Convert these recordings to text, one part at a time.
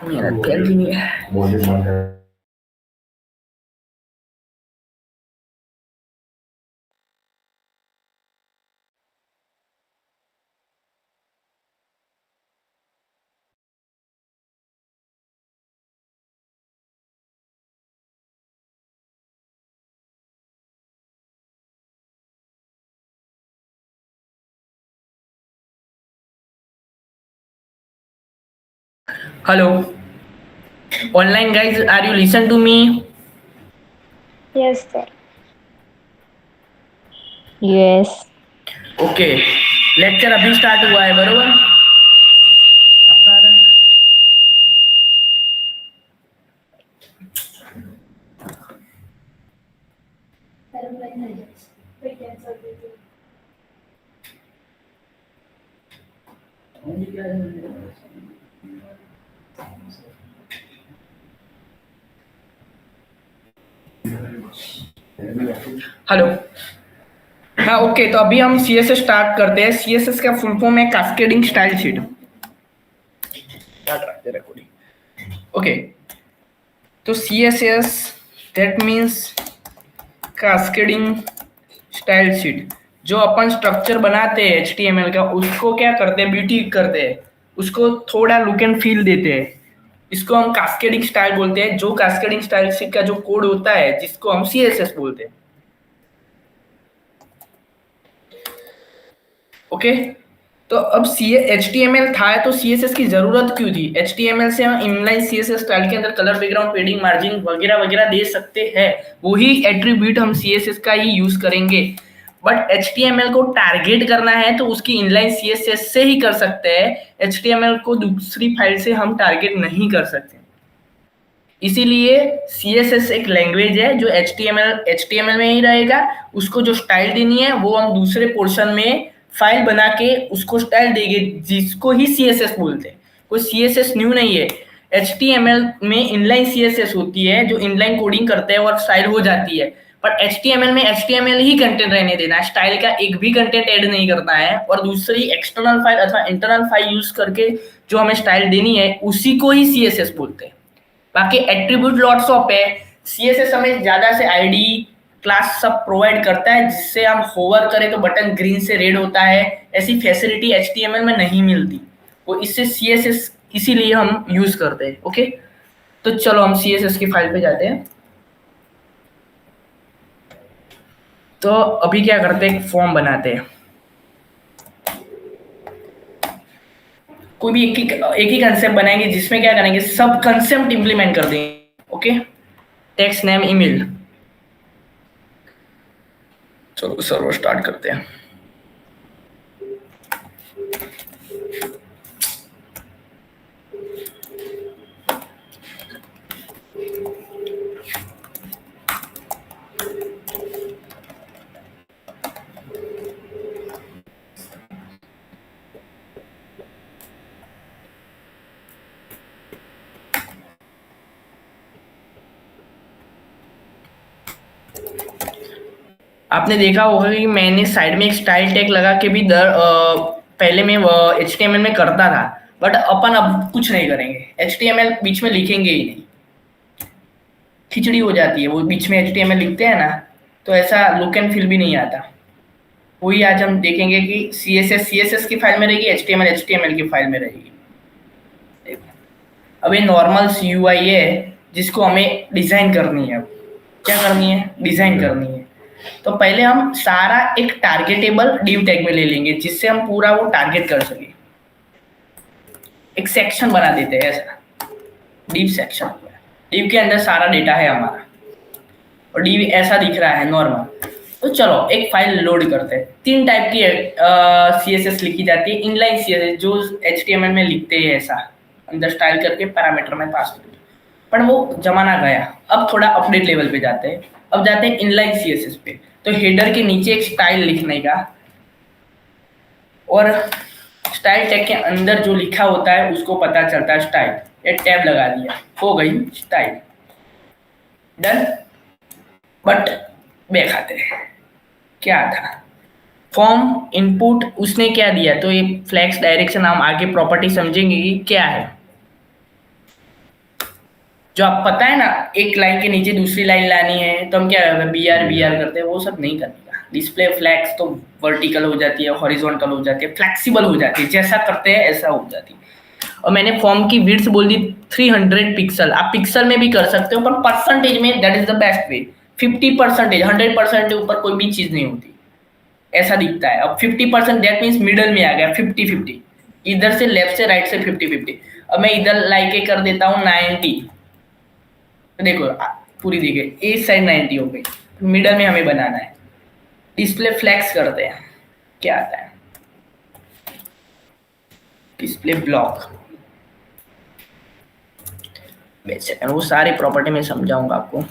मेरा तेल भी नहीं है। Hello online guys, are you listen to me? Yes, sir. Yes. Okay, lecture अभी स्टार्ट हुआ है, बरोबर? आपका आ रहा है? हेलो। हाँ ओके, तो अभी हम सीएसएस स्टार्ट करते हैं। सीएसएस का फुल फॉर्म है कास्केडिंग स्टाइल शीट। ओके, तो CSS that means cascading style sheet. जो अपन स्ट्रक्चर बनाते हैं एचटीएमएल का, उसको क्या करते हैं, ब्यूटी करते हैं, उसको थोड़ा लुक एंड फील देते हैं। इसको हम कास्केडिंग स्टाइल बोलते हैं। जो कास्केडिंग स्टाइल शीट का जो कोड होता है, जिसको हम सीएसएस बोलते हैं। ओके, तो अब सी HTML था तो CSS की जरूरत क्यों थी? HTML से हम इनलाइन CSS स्टाइल के अंदर कलर, बैकग्राउंड, पेडिंग, मार्जिन वगैरह वगैरह दे सकते हैं। वही एट्रीब्यूट हम CSS का ही यूज करेंगे। बट HTML को टारगेट करना है तो उसकी इनलाइन CSS से ही कर सकते हैं। HTML को दूसरी फाइल से हम टारगेट नहीं कर सकते। इसीलिए CSS एक लैंग्वेज है जो HTML में ही रहेगा। उसको जो स्टाइल देनी है वो हम दूसरे पोर्शन में फाइल बना के उसको स्टाइल देंगे, जिसको ही CSS बोलते हैं। कोई CSS न्यू नहीं है। HTML में इनलाइन CSS होती है जो इनलाइन कोडिंग करते हैं और स्टाइल हो जाती है। पर HTML में HTML ही कंटेंट रहने देना है, स्टाइल का एक भी कंटेंट ऐड नहीं करना है। और दूसरी एक्सटर्नल फाइल अथवा इंटरनल फाइल यूज करके जो हमें स्टाइल देनी है उसी को ही CSS बोलते हैं। बाकी एट्रीब्यूट लॉट्स ऑफ है। CSS हमें ज्यादा से आईडी क्लास सब प्रोवाइड करता है, जिससे हम होवर करें तो बटन ग्रीन से रेड होता है। ऐसी फैसिलिटी HTML में नहीं मिलती, वो इससे CSS इसीलिए हम यूज करते हैं। ओके, तो चलो हम CSS की फाइल पे जाते हैं। तो अभी क्या करते हैं, एक फॉर्म बनाते हैं। कोई भी एक ही कंसेप्ट बनाएंगे, जिसमें क्या करेंगे, सब कंसेप्ट इंप्लीमेंट कर देंगे। Okay, text name email. चलो सर्वर स्टार्ट करते हैं। आपने देखा होगा कि मैंने साइड में एक स्टाइल टैग लगा के भी पहले मैं HTML में करता था। बट अपन अब कुछ नहीं करेंगे, HTML बीच में लिखेंगे ही नहीं। खिचड़ी हो जाती है वो, बीच में HTML लिखते हैं ना, तो ऐसा लुक एंड फील भी नहीं आता। वही आज हम देखेंगे कि CSS की फाइल में रहेगी, HTML की फाइल में रहेगी। अब ये नॉर्मल CUI है जिसको हमें डिजाइन करनी है। क्या करनी है? डिजाइन करनी है। तो पहले हम सारा एक टारगेटेबल डिव टैग में ले लेंगे, जिससे हम पूरा वो टारगेट कर सके। एक सेक्शन बना देते हैं ऐसा, डिव सेक्शन। डिव के अंदर सारा डेटा है हमारा, और डिव ऐसा दिख रहा है नॉर्मल। तो चलो एक फाइल लोड करते हैं। 3 टाइप की CSS लिखी जाती है। इनलाइन CSS जो HTML में लिखते हैं, ऐसा अंदर स्टाइल करके पैरामीटर में पास करते हैं। पर वो जमाना गया, अब थोड़ा अपडेट लेवल पे जाते हैं। अब जाते हैं इनलाइन CSS पे। तो हेडर के नीचे एक स्टाइल लिखने का, और स्टाइल टैग के अंदर जो लिखा होता है उसको पता चलता है स्टाइल। ये टैब लगा दिया, हो गई स्टाइल, डन। बट बैक आते हैं, क्या था फॉर्म इनपुट, उसने क्या दिया। तो ये फ्लैक्स डायरेक्शन हम आगे प्रॉपर्टी समझेंगे कि क्या है। जो आप पता है ना, एक लाइन के नीचे दूसरी लाइन लानी है, तो हम क्या करते हैं, बी आर करते हैं, वो सब नहीं करने का। डिस्प्ले फ्लैक्स तो वर्टिकल हो जाती है, हॉरिजॉन्टल हो जाती है, फ्लेक्सिबल हो जाती है, जैसा करते हैं ऐसा हो जाती है। और मैंने फॉर्म की विड्थ बोल दी 300 पिक्सल, आप पिक्सल में भी कर सकते हो, पर परसेंटेज में that is the best way. 50%, 100% के ऊपर कोई भी चीज नहीं होती, ऐसा दिखता है। अब 50% दैट मीन्स मिडल में आ गया, 50-50, इधर से लेफ्ट से राइट से 50-50। अब मैं इधर लाइके कर देता हूँ 90, तो देखो पूरी दी गई, इस साइड 90 हो गई, मिडल में हमें बनाना है। डिस्प्ले फ्लैक्स करते हैं, क्या आता है, डिस्प्ले ब्लॉक, वो सारी प्रॉपर्टी में समझाऊंगा आपको।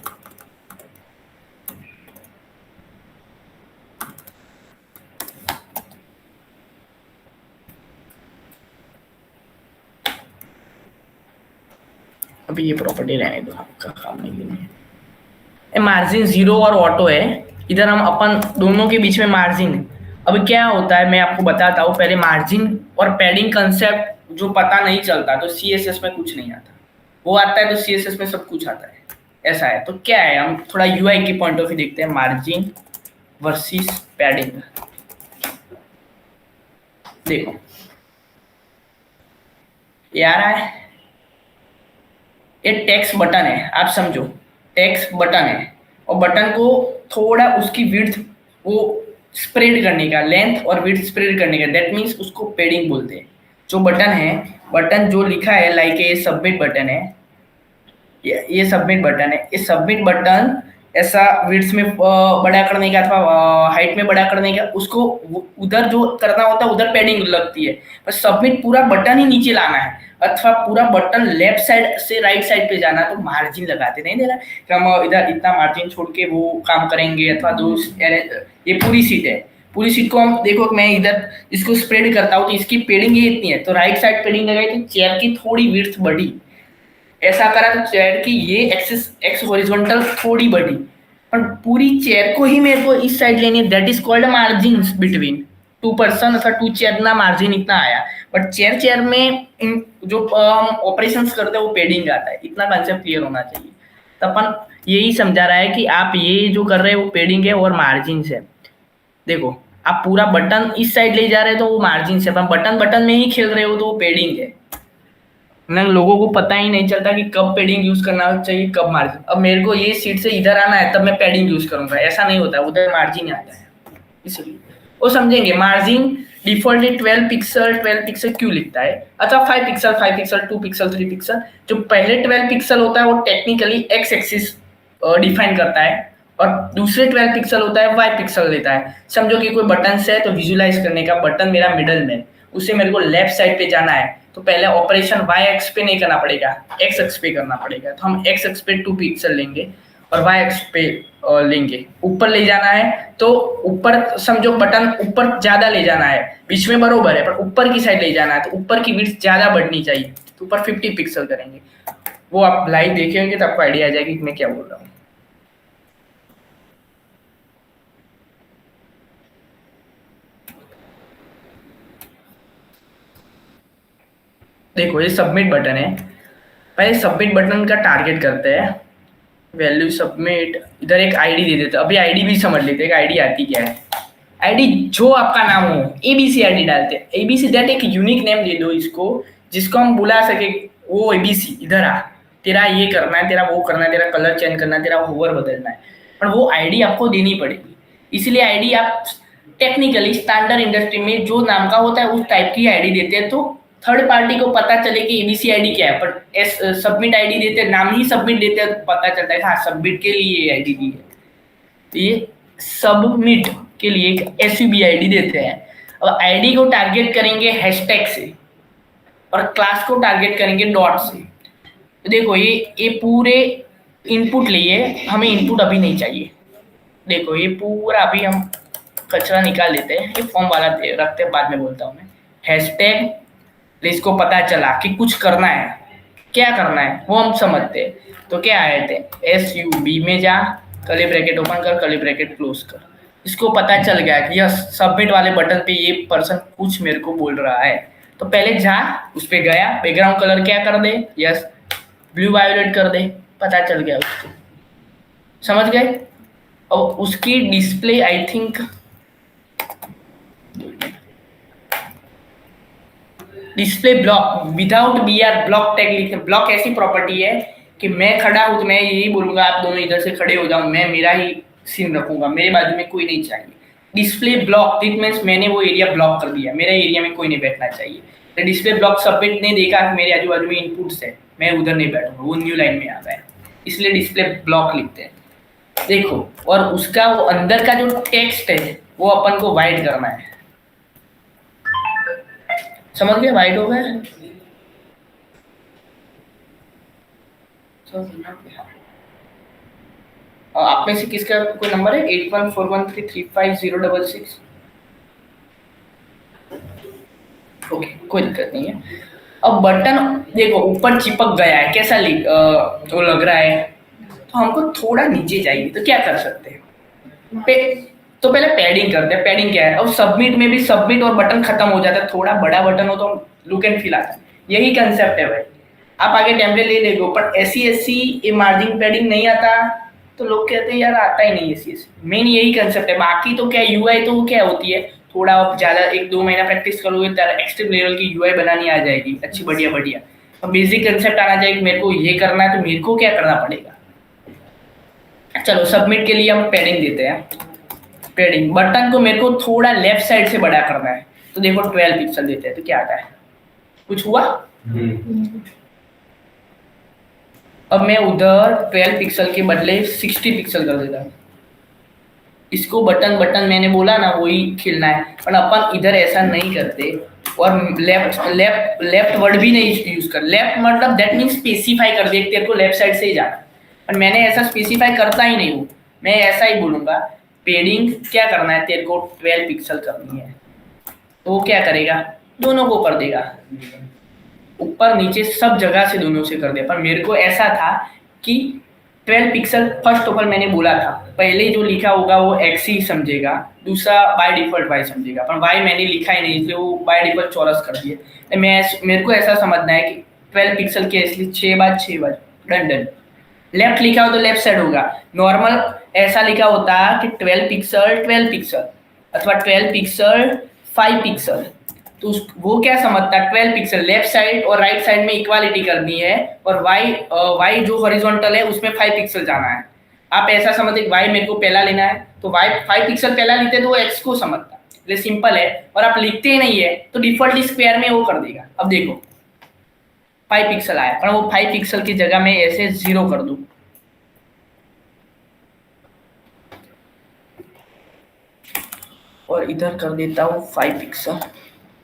अभी ये प्रॉपर्टी रहने दो, आपका काम नहीं है। मार्जिन 0 और ऑटो है, इधर हम अपन दोनों के बीच में मार्जिन। अब क्या होता है मैं आपको बताता हूँ, पहले मार्जिन और पैडिंग कंसेप्ट जो पता नहीं चलता तो सीएसएस में कुछ नहीं आता, वो आता है तो सीएसएस में सब कुछ आता है, ऐसा है। तो क्या है, हम थोड़ा यूआई की पॉइंट ऑफ व्यू देखते हैं, मार्जिन वर्सेस पैडिंग। देखो ये आ रहा है, ये टेक्स्ट बटन है, आप समझो टेक्स्ट बटन है, और बटन को थोड़ा उसकी विड्थ वो स्प्रेड करने का, लेंथ और विड्थ स्प्रेड करने का, दैट मीन्स उसको पेडिंग बोलते हैं। जो बटन है, बटन जो लिखा है लाइक ये सबमिट बटन है, ये सबमिट बटन है, ये सबमिट बटन ऐसा विड्थ में बड़ा करने का अथवा हाइट में बड़ा करने का, उसको उधर जो करना होता है उधर पैडिंग लगती है, पर सबमिट पूरा बटन ही नीचे लाना है, अथवा पूरा बटन लेफ्ट साइड से राइट साइड पे जाना, तो मार्जिन लगाते नहीं देना कि हम इधर इतना मार्जिन छोड़ के वो काम करेंगे, अथवा दो ये पूरी सीट है, पूरी सीट को हम देखो मैं इधर इसको स्प्रेड करता हूँ तो इसकी पेडिंग ये इतनी है, तो राइट साइड पेडिंग लगाई तो चेयर की थोड़ी विड्थ बढ़ी, ऐसा करा तो चेयर की ये एक्सिस एक्स हॉरिजॉन्टल थोड़ी बढ़ी, पर पूरी चेयर को ही मेरे को इस साइड लेनी है, that is called margin between two person अथवा टू चेयर ना मार्जिन इतना आया, बट चेयर चेयर में इन जो हम ऑपरेशंस करते हैं वो पेडिंग आता है, इतना कंसेप्ट क्लियर होना चाहिए। तो अपन यही समझा रहा है कि आप ये जो कर रहे हैं वो पेडिंग है और मार्जिन है। देखो आप पूरा बटन इस साइड ले जा रहे हैं तो वो मार्जिन से, अपन बटन बटन में ही खेल रहे हो तो वो पेडिंग है ना। लोगों को पता ही नहीं चलता कि कब पैडिंग यूज करना चाहिए कब मार्जिन। अब मेरे को ये सीट से इधर आना है तब मैं पैडिंग यूज करूंगा, ऐसा नहीं होता, उधर मार्जिन आता है, इसलिए वो समझेंगे। मार्जिन डिफॉल्टली 12 पिक्सल क्यों लिखता है, अच्छा 5 पिक्सल 2 पिक्सल 3 पिक्सल, जो पहले 12 पिक्सल होता है वो टेक्निकली एक्स एक्सिस डिफाइन करता है, और दूसरे 12 पिक्सल होता है वाई पिक्सल लेता है। समझो कि कोई बटन है तो विजुलाइज करने का, बटन मेरा मिडल में, उसे मेरे को लेफ्ट साइड पे जाना है, तो पहले ऑपरेशन वाई एक्स पे नहीं करना पड़ेगा, एक्स एक्स पे करना पड़ेगा, तो हम एक्स एक्स पे 2 पिक्सल लेंगे और वाई एक्स पे लेंगे। ऊपर ले जाना है तो ऊपर, समझो बटन ऊपर ज्यादा ले जाना है, बीच में बरोबर है, पर ऊपर की साइड ले जाना है तो ऊपर की विड्थ ज्यादा बढ़नी चाहिए, तो ऊपर 50 पिक्सल करेंगे। वो आप लाइव देखेंगे तो आपको आइडिया आ जाएगी कि मैं क्या बोल रहा हूँ। देखो ये सबमिट बटन है, पहले सबमिट बटन का टारगेट करते हैं, वैल्यू सबमिट, इधर एक आईडी दे देते हैं। अभी आईडी भी समझ लेते हैं कि आईडी आती क्या है। आईडी जो आपका नाम हो, एबीसी आईडी डालते हैं, एबीसी दैट एक यूनिक नेम दे दो इसको, जिसको हम बुला सके, वो एबीसी इधर आ, तेरा ये करना है, तेरा वो करना है, तेरा कलर चेंज करना है, तेरा होवर बदलना है, पर वो आईडी आपको देनी पड़ेगी। इसलिए आईडी आप टेक्निकली स्टैंडर्ड इंडस्ट्री में जो नाम का होता है उस टाइप की आईडी देते हैं, तो थर्ड पार्टी को पता चले कि एबीसी आईडी क्या है, पर सबमिट आईडी देते हैं, नाम ही सबमिट देते हैं, तो पता चलता है हाँ सबमिट के लिए ये आईडी दी है, तो ये सबमिट के लिए एक एसयूबी आईडी देते हैं। और आईडी को टारगेट करेंगे हैशटैग से, और क्लास को टारगेट करेंगे डॉट से। तो देखो ये पूरे इनपुट लिए, हमें इनपुट अभी नहीं चाहिए, देखो ये पूरा अभी हम कचरा निकाल लेते हैं, ये फॉर्म वाला रखते हैं, बाद में बोलता हूँ मैं। हैशटैग, इसको पता चला कि कुछ करना है, क्या करना है वो हम समझते हैं, तो क्या आए थे, एसयूबी में जा, कर्ली ब्रैकेट ओपन कर, कर्ली ब्रैकेट क्लोज कर, इसको पता चल गया कि यस सबमिट वाले बटन पे ये पर्सन कुछ मेरे को बोल रहा है, तो पहले जा उस पे गया, बैकग्राउंड कलर क्या कर दे, यस ब्लू वायोलेट कर दे, पता चल गया उसको, समझ गए। और उसकी display I think display block without B R block tag लिखे। ब्लॉक ऐसी प्रॉपर्टी है कि मैं खड़ा हूं तो मैं यही बोलूंगा आप दोनों इधर से खड़े हो जाओ, मैं मेरा ही सीन रखूंगा, मेरे बाजू में कोई नहीं चाहिए। डिस्प्ले ब्लॉक दिट मीन्स मैंने वो एरिया ब्लॉक कर दिया, मेरे एरिया में कोई नहीं बैठना चाहिए। तो डिस्प्ले ब्लॉक सबमिट ने देखा कि मेरे आजू बाजू में इनपुट्स है, मैं उधर नहीं बैठूंगा, वो न्यू लाइन में आ गया, इसलिए डिस्प्ले ब्लॉक लिखते हैं। देखो, और उसका वो अंदर का जो टेक्स्ट है वो अपन को वाइड करना है, समझ गए, वाइड हो गया। और आप में से किसका कोई नंबर है 8141335066? ओके, कोई दिक्कत नहीं है। अब बटन देखो ऊपर चिपक गया है, कैसा वो लग रहा है, तो हमको थोड़ा नीचे चाहिए, तो क्या कर सकते हैं? तो पहले पैडिंग करते हैं। पैडिंग क्या है, अब सबमिट में भी सबमिट और बटन खत्म हो जाता है, थोड़ा बड़ा बटन हो तो लुक एंड फील आता है, यही कंसेप्ट है भाई। आप आगे टेम्पलेट ले लेगो, पर ऐसी ये मार्जिन पैडिंग नहीं आता, तो लोग कहते हैं यार आता ही नहीं ऐसी। मेन यही कंसेप्ट है। बाकी तो क्या यूआई तो क्या होती है, थोड़ा आप ज्यादा 1-2 महीना प्रैक्टिस करोगे तो एक्सट्रीम लेवल की यूआई बनानी आ जाएगी अच्छी बढ़िया बढ़िया। अब बेसिक कंसेप्ट आना चाहिए, मेरे को ये करना है तो मेरे को क्या करना पड़ेगा। चलो सबमिट के लिए हम पैडिंग देते हैं। पैडिंग बटन को मेरे को थोड़ा लेफ्ट साइड से बड़ा करना है, तो देखो 12 पिक्सल देते हैं, तो क्या आता है, कुछ हुआ? अब मैं उधर 12 पिक्सल के बदले 60 पिक्सल कर देता हूँ। इसको बटन बटन मैंने बोला ना, वही खिलना है, पर अपन इधर ऐसा नहीं करते। और लेफ्ट लेफ्ट लेफ्ट वर्ड भी नहीं यूज कर। लेफ्ट मतलब दैट मीन स्पेसिफाई कर दे तेरे को लेफ्ट साइड से ही जाना, पर मैंने ऐसा स्पेसिफाई करता ही नहीं हूँ। मैं ऐसा ही बोलूंगा पेडिंग क्या करना है, तेरे को 12 पिक्सल करनी है, तो वो क्या करेगा, दोनों को कर देगा, ऊपर नीचे सब जगह से दोनों से कर दिया। पर मेरे को ऐसा था कि 12 पिक्सल फर्स्ट ऑफ ऑल मैंने बोला था, पहले जो लिखा होगा वो एक्स ही समझेगा, दूसरा बाय डिफॉल्ट वाई समझेगा, पर वाई मैंने लिखा ही नहीं, इसलिए वो बाय डिफॉल्ट चौरस कर दिए। मेरे को ऐसा समझना है कि 12 पिक्सल के इसलिए 6x6 डन डन। लेफ्ट लिखा हो तो लेफ्ट साइड होगा। नॉर्मल ऐसा लिखा होता कि 12 पिक्सल अथवा 12 पिक्सल 5 पिक्सल, तो वो क्या समझता है 12 पिक्सल लेफ्ट साइड और राइट साइड में इक्वालिटी करनी है, और वाई जो हॉरिजॉन्टल है उसमें 5 पिक्सल जाना है। आप ऐसा समझते वाई मेरे को पहला लेना है, तो वाई 5 पिक्सल पहला लेते तो वो एक्स को समझता, ये सिंपल है। और आप लिखते ही नहीं है तो डिफॉल्ट स्क्वायर में वो कर देगा। अब देखो 5 पिक्सल आया, पर वो 5 पिक्सल की जगह में ऐसे 0 कर दूं, और इधर कर देता हूँ 5 पिक्सल।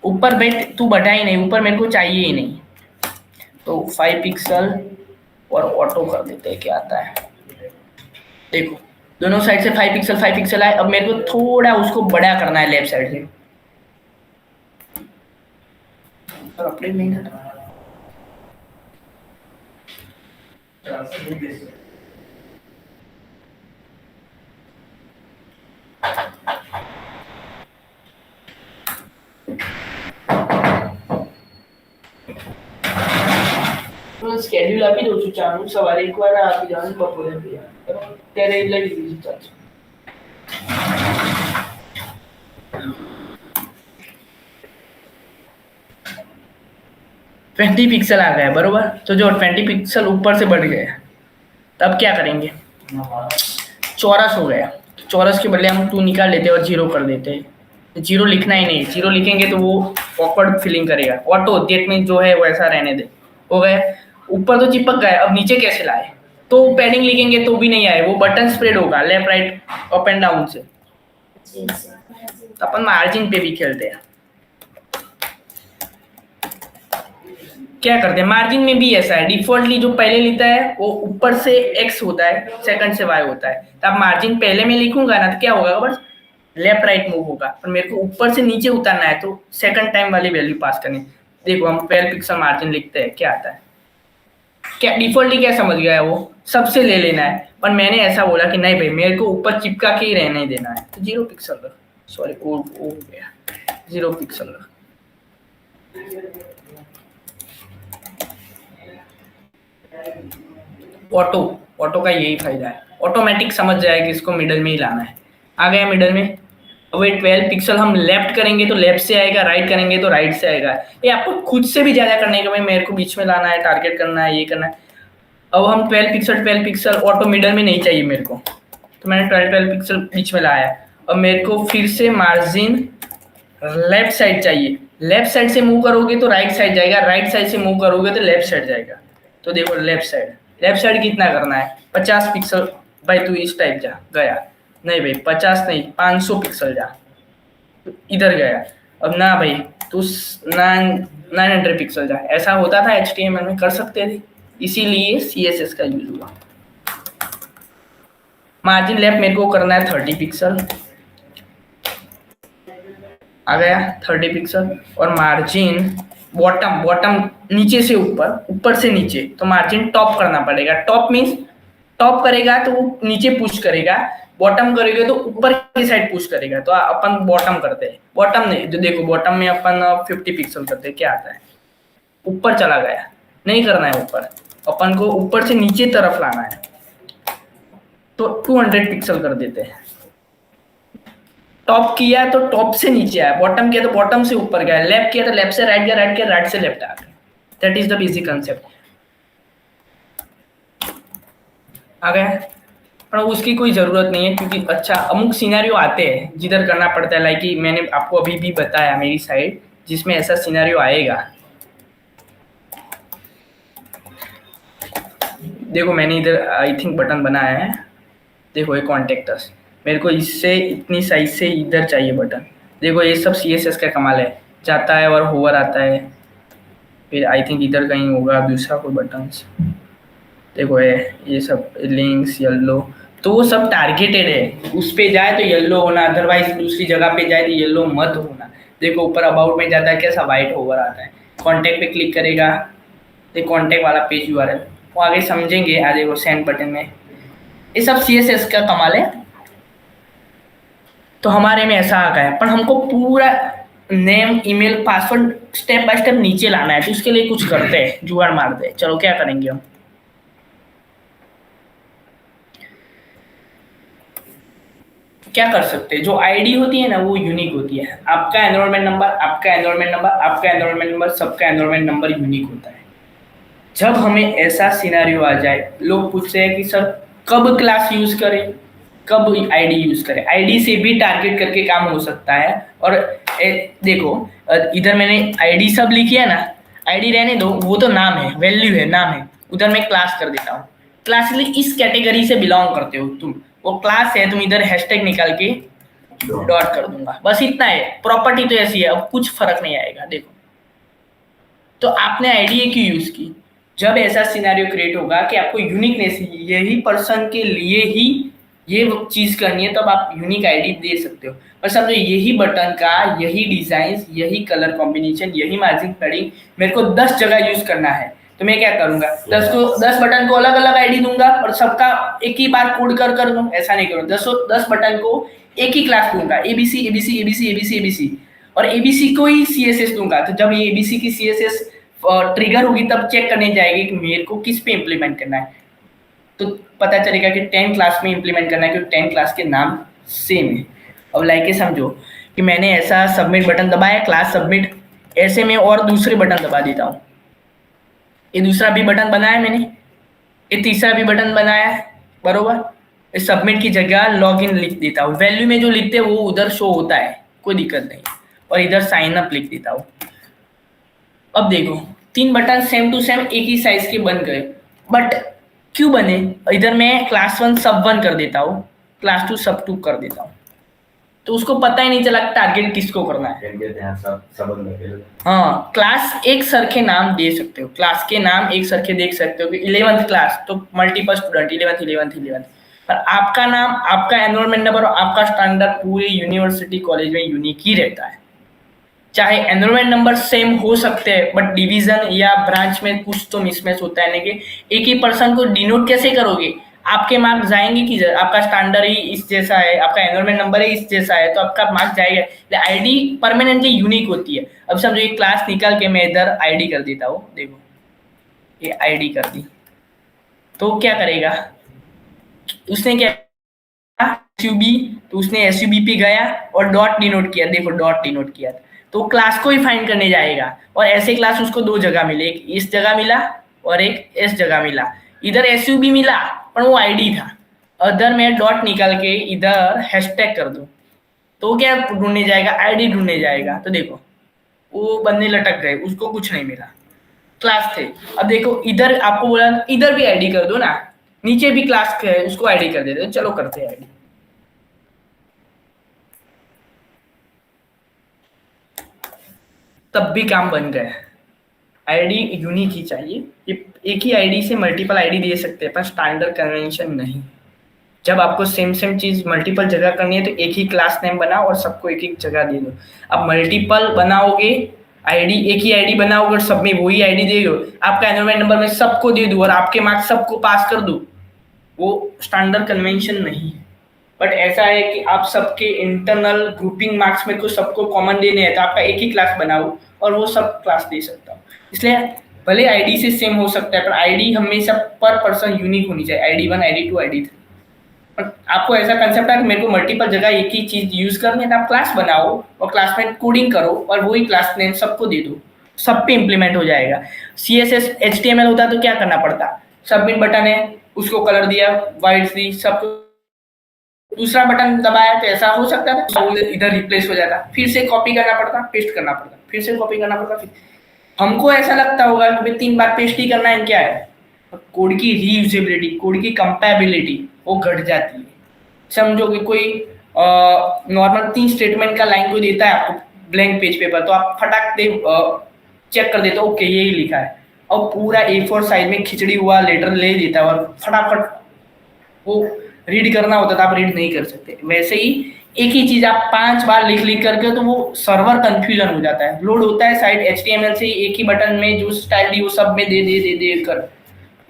ऊपर बैठ तू बढ़ा ही नहीं, ऊपर मेरे को चाहिए ही नहीं, तो 5 पिक्सल और ऑटो कर देते हैं, क्या आता है देखो, दोनों साइड से 5 पिक्सल आए। अब मेरे को थोड़ा उसको बड़ा करना है लेफ्ट साइड से, और अपडेट नहीं करना। સ્કેડ્યુલ આપી દઉં છું, ચાલુ સવારે એકવાર આપી દેવાનું, બપોરે આપી દેવાનું, ત્યારે લઈ લીધું ચાલશે। 20 पिक्सल आ गया बरोबर, तो जो 20 पिक्सल ऊपर से बढ़ गया, तब क्या करेंगे, चौरस हो गया, चौरस के बदले हम 2 निकाल लेते और 0 कर देते। 0 लिखना ही नहीं, 0 लिखेंगे तो वो ऑकवर्ड फीलिंग करेगा। ऑटो डेट में जो है वैसा रहने दे, हो गया। ऊपर तो चिपक गया, अब नीचे कैसे लाए, तो पैडिंग लिखेंगे तो भी नहीं आए, वो बटन स्प्रेड होगा left right up and down से। अपन मार्जिन पे भी खेलते हैं, क्या करते हैं मार्जिन में भी ऐसा है, डिफॉल्टली जो पहले लिखता है वो ऊपर से x होता है, सेकंड से y होता है। तो अब मार्जिन पहले में लिखूंगा ना तो क्या होगा, बस लेफ्ट राइट मूव होगा, पर मेरे को ऊपर से नीचे उतारना है तो सेकंड टाइम वाली वैल्यू पास करनी। देखो हम 12 पिक्सल मार्जिन लिखते हैं, क्या आता है, क्या डिफॉल्टली क्या समझ गया है, वो सबसे ले लेना है। पर मैंने ऐसा बोला कि नहीं भाई मेरे को ऊपर चिपका के ही रहने देना है, तो 0 पिक्सल रख, सॉरी ओ हो गया 0 पिक्सल रख। ऑटो ऑटो का यही फायदा है, ऑटोमेटिक समझ जाएगा कि इसको मिडल में ही लाना है। आ गया मिडल में। अब ये 12 पिक्सल हम लेफ्ट करेंगे तो लेफ्ट से आएगा, राइट करेंगे तो राइट से आएगा। ये आपको खुद से भी ज्यादा करने का, भाई मेरे को बीच में लाना है, टारगेट करना है, ये करना है। अब हम 12 पिक्सल ऑटो मिडल में नहीं चाहिए मेरे को, तो मैंने 12 पिक्सल बीच में लाया। अब मेरे को फिर से मार्जिन लेफ्ट साइड चाहिए। लेफ्ट साइड से मूव करोगे तो राइट साइड जाएगा, राइट साइड से मूव करोगे तो लेफ्ट साइड जाएगा। तो देखो लेफ्ट साइड कितना करना है, 50 पिक्सल। भाई तू इस टाइप जा, गया नहीं भाई, 50 नहीं 500 पिक्सल जा, इधर गया। अब ना भाई तू 900 पिक्सल जा। ऐसा होता था HTML में, कर सकते थे, इसीलिए CSS का यूज हुआ। मार्जिन लेफ्ट मेरे को करना है 30 पिक्सल, आ गया 30 पिक्सल। और मार्जिन बॉटम, बॉटम नीचे से ऊपर, ऊपर से नीचे, तो मार्जिन टॉप करना पड़ेगा। टॉप मीन्स टॉप करेगा तो वो नीचे पुश करेगा, बॉटम करेगा तो ऊपर की साइड पुश करेगा। तो अपन बॉटम करते हैं, बॉटम नहीं, जो देखो बॉटम में अपन 50 पिक्सल करते हैं, क्या आता है, ऊपर चला गया, नहीं करना है ऊपर, अपन को ऊपर से नीचे तरफ लाना है, तो 200 पिक्सल कर देते हैं। टॉप किया तो टॉप से नीचे आया, बॉटम किया तो बॉटम से ऊपर गया, लेफ्ट किया तो लेफ्ट से राइट गया, राइट किया राइट से लेफ्ट आ गया। That is the basic concept. आ गया, पर उसकी कोई जरूरत नहीं है, क्योंकि अच्छा अमुक सिनेरियो आते हैं जिधर करना पड़ता है, लाइक कि मैंने आपको अभी भी बताया मेरी साइड जिसमें ऐसा सिनेरियो आएगा। देखो मैंने इधर आई थिंक बटन बनाया है, देखो ये कॉन्टेक्ट अस, मेरे को इससे इतनी साइज से इधर चाहिए बटन। देखो ये सब CSS का कमाल है, जाता है और होवर आता है। फिर आई थिंक इधर कहीं होगा दूसरा कोई बटन, देखो ये सब लिंक्स येलो, तो वो सब टारगेटेड है, उस पे जाए तो येलो होना, अदरवाइज दूसरी जगह पे जाए तो येलो मत होना। देखो ऊपर अबाउट में जाता है कैसा वाइट होवर आता है, कॉन्टेक्ट पे क्लिक करेगा तो कॉन्टेक्ट वाला पेज URL, वो आगे समझेंगे। आ देखो सेंड बटन में, ये सब CSS का कमाल है। तो हमारे में ऐसा आ गया है, पर हमको पूरा name email password step by step नीचे लाना है, तो उसके लिए कुछ करते हैं, जुगाड़ मारते हैं। चलो क्या करेंगे हम, क्या कर सकते हैं, जो आईडी होती है ना वो यूनिक होती है। आपका एनरोलमेंट नंबर, आपका एनरोलमेंट नंबर, आपका एनरोलमेंट नंबर, सबका एनरोलमेंट नंबर यूनिक होता है। जब हमें ऐसा सिनेरियो आ जाए, लोग पूछते हैं कि सर कब क्लास यूज करें, कब आईडी यूज करें। आईडी से भी टारगेट करके काम हो सकता है। और देखो इधर मैंने आईडी सब लिखी है ना, आईडी रहने दो, वो तो नाम है, वैल्यू है, नाम है। उधर मैं क्लास कर देता हूँ, क्लास इस कैटेगरी से बिलोंग करते हो तुम, वो क्लास है, तुम इधर हैशटैग निकाल के डॉट कर दूंगा, बस इतना है। प्रॉपर्टी तो ऐसी है, अब कुछ फर्क नहीं आएगा। देखो तो आपने आईडी क्यों यूज की, जब ऐसा सिनेरियो क्रिएट होगा कि आपको यूनिकनेस, यही पर्सन के लिए ही ये चीज करनी है, तब आप यूनिक आईडी दे सकते हो। और समझो यही बटन का, यही डिजाइन, यही कलर कॉम्बिनेशन, यही मार्जिन पैडिंग मेरे को 10 जगह यूज करना है, तो मैं क्या करूंगा, 10 बटन को अलग अलग आईडी दूंगा और सबका एक ही बार कोड कर दूं, ऐसा नहीं करूँ। 10 बटन को एक ही क्लास दूंगा, ABC ABC ABC ABC ABC, और ABC को ही CSS दूंगा। तो जब ये ABC की CSS ट्रिगर होगी तब चेक करने जाएगी कि मेरे को किस पे इम्प्लीमेंट करना है, तो पता चलेगा कि 10 क्लास में इम्प्लीमेंट करना है, क्योंकि 10 क्लास के नाम सेम है। अब लाइक समझो कि मैंने ऐसा सबमिट बटन दबाया, क्लास सबमिट, ऐसे में और दूसरे बटन दबा देता हूँ, ये दूसरा भी बटन बनाया मैंने, ये तीसरा भी बटन बनाया है, बरोबर। इस सबमिट की जगह लॉगिन लिख देता हूँ, वैल्यू में जो लिखते हैं वो उधर शो होता है, कोई दिक्कत नहीं, और इधर साइन अप लिख देता हूँ। अब देखो 3 बटन सेम टू सेम एक ही साइज के बन गए, बट क्यों बने, इधर मैं क्लास 1 सब 1 कर देता हूँ, क्लास 2 सब 2 कर देता हूँ, तो उसको पता ही नहीं चला टारगेट किसको करना है। हाँ, क्लास एक सरखे नाम दे सकते हो, क्लास के नाम एक सरखे देख सकते हो कि 11th क्लास तो मल्टीपल स्टूडेंट 11th, पर आपका नाम, आपका एनरोलमेंट नंबर और आपका स्टैंडर्ड पूरे यूनिवर्सिटी कॉलेज में यूनिक ही रहता है। चाहे एनरोलमेंट नंबर सेम हो सकते हैं, बट डिवीजन या ब्रांच में कुछ तो मिसमैच होता है। लेकिन एक ही पर्सन को डिनोट कैसे करोगे, आपके मार्क्स जाएंगे कि आपका स्टैंडर्ड ही इस जैसा है, आपका एनरोलमेंट नंबर ही इस जैसा है, तो आपका मार्क्स जाएगा। आईडी परमानेंटली यूनिक होती है। अब समझो ये क्लास निकाल के मैं इधर आईडी कर देता हूँ, देखो ये आईडी कर दी, तो क्या करेगा, उसने क्या एसयूबी, तो उसने एसयूबी पे गया और डॉट डिनोट किया, देखो डॉट डिनोट किया, तो क्लास को ही फाइंड करने जाएगा। और ऐसे क्लास उसको दो जगह मिले, एक इस जगह मिला और एक इस जगह मिला। इधर एसयूबी मिला पर वो आईडी था, अदर में डॉट निकाल के इधर हैशटैग कर दो, तो क्या ढूंढने जाएगा, आईडी ढूंढने जाएगा। तो देखो वो बंदे लटक गए, उसको कुछ नहीं मिला, क्लास थे। अब देखो इधर आपको बोला इधर भी आईडी कर दो ना, नीचे भी क्लास है उसको आईडी कर देते, चलो करते हैं आईडी। तब भी काम बन गया। आईडी यूनिक ही चाहिए, ये एक ही आईडी से मल्टीपल आईडी दे सकते हैं पर स्टैंडर्ड कन्वेंशन नहीं। जब आपको सेम सेम चीज मल्टीपल जगह करनी है तो एक ही क्लास नेम बनाओ और सबको एक एक जगह दे दो। अब मल्टीपल बनाओगे आईडी, एक ही आईडी बनाओगे और सब में वही आईडी दे दो, आपका एनरोलमेंट नंबर में सबको दे दो और आपके मार्क्स सबको पास कर दो, वो स्टैंडर्ड कन्वेंशन नहीं है। बट ऐसा है कि आप सबके इंटरनल ग्रुपिंग मार्क्स में को सबको कॉमन देने हैं, तो आपका एक ही क्लास बनाओ और वो सब क्लास दे सकता हूँ। इसलिए भले आईडी से सेम हो सकता है पर आईडी हमेशा पर पर्सन यूनिक होनी चाहिए, आईडी 1 आईडी 2 आईडी 3। पर आपको ऐसा कंसेप्ट है कि मेरे को मल्टीपल जगह एक ही चीज यूज करनी है, तो आप क्लास बनाओ और क्लास में कोडिंग करो और वही क्लास नेम सबको दे दो, सब पे इम्प्लीमेंट हो जाएगा। CSS HTML होता तो क्या करना पड़ता, सबमिट बटन है उसको कलर दिया वाइट दी, सबको दूसरा बटन दबाया तो ऐसा हो सकता था, इधर रिप्लेस हो जाता, फिर से कॉपी करना पड़ता, पेस्ट करना पड़ता, फिर से कॉपी करना पड़ता। फिर हमको ऐसा लगता होगा कि 3 बार पेस्ट ही करना है, क्या है, कोड की रीयूजेबिलिटी, कोड की कंपैबिलिटी वो घट जाती है। समझो कि कोई नॉर्मल 3 स्टेटमेंट का लाइन कोई देता है आपको ब्लैंक पेज पेपर, तो आप फटाक दे चेक कर देते हो ओके यही लिखा है, और पूरा A4 साइज में खिचड़ी हुआ लेटर ले देता है और फटाफट वो रीड करना होता था, आप रीड नहीं कर सकते। वैसे ही एक ही चीज आप 5 बार लिख लिख करके तो वो सर्वर कंफ्यूजन हो जाता है, लोड होता है साइट HTML से एक ही बटन में जो स्टाइल दी वो सब में दे कर।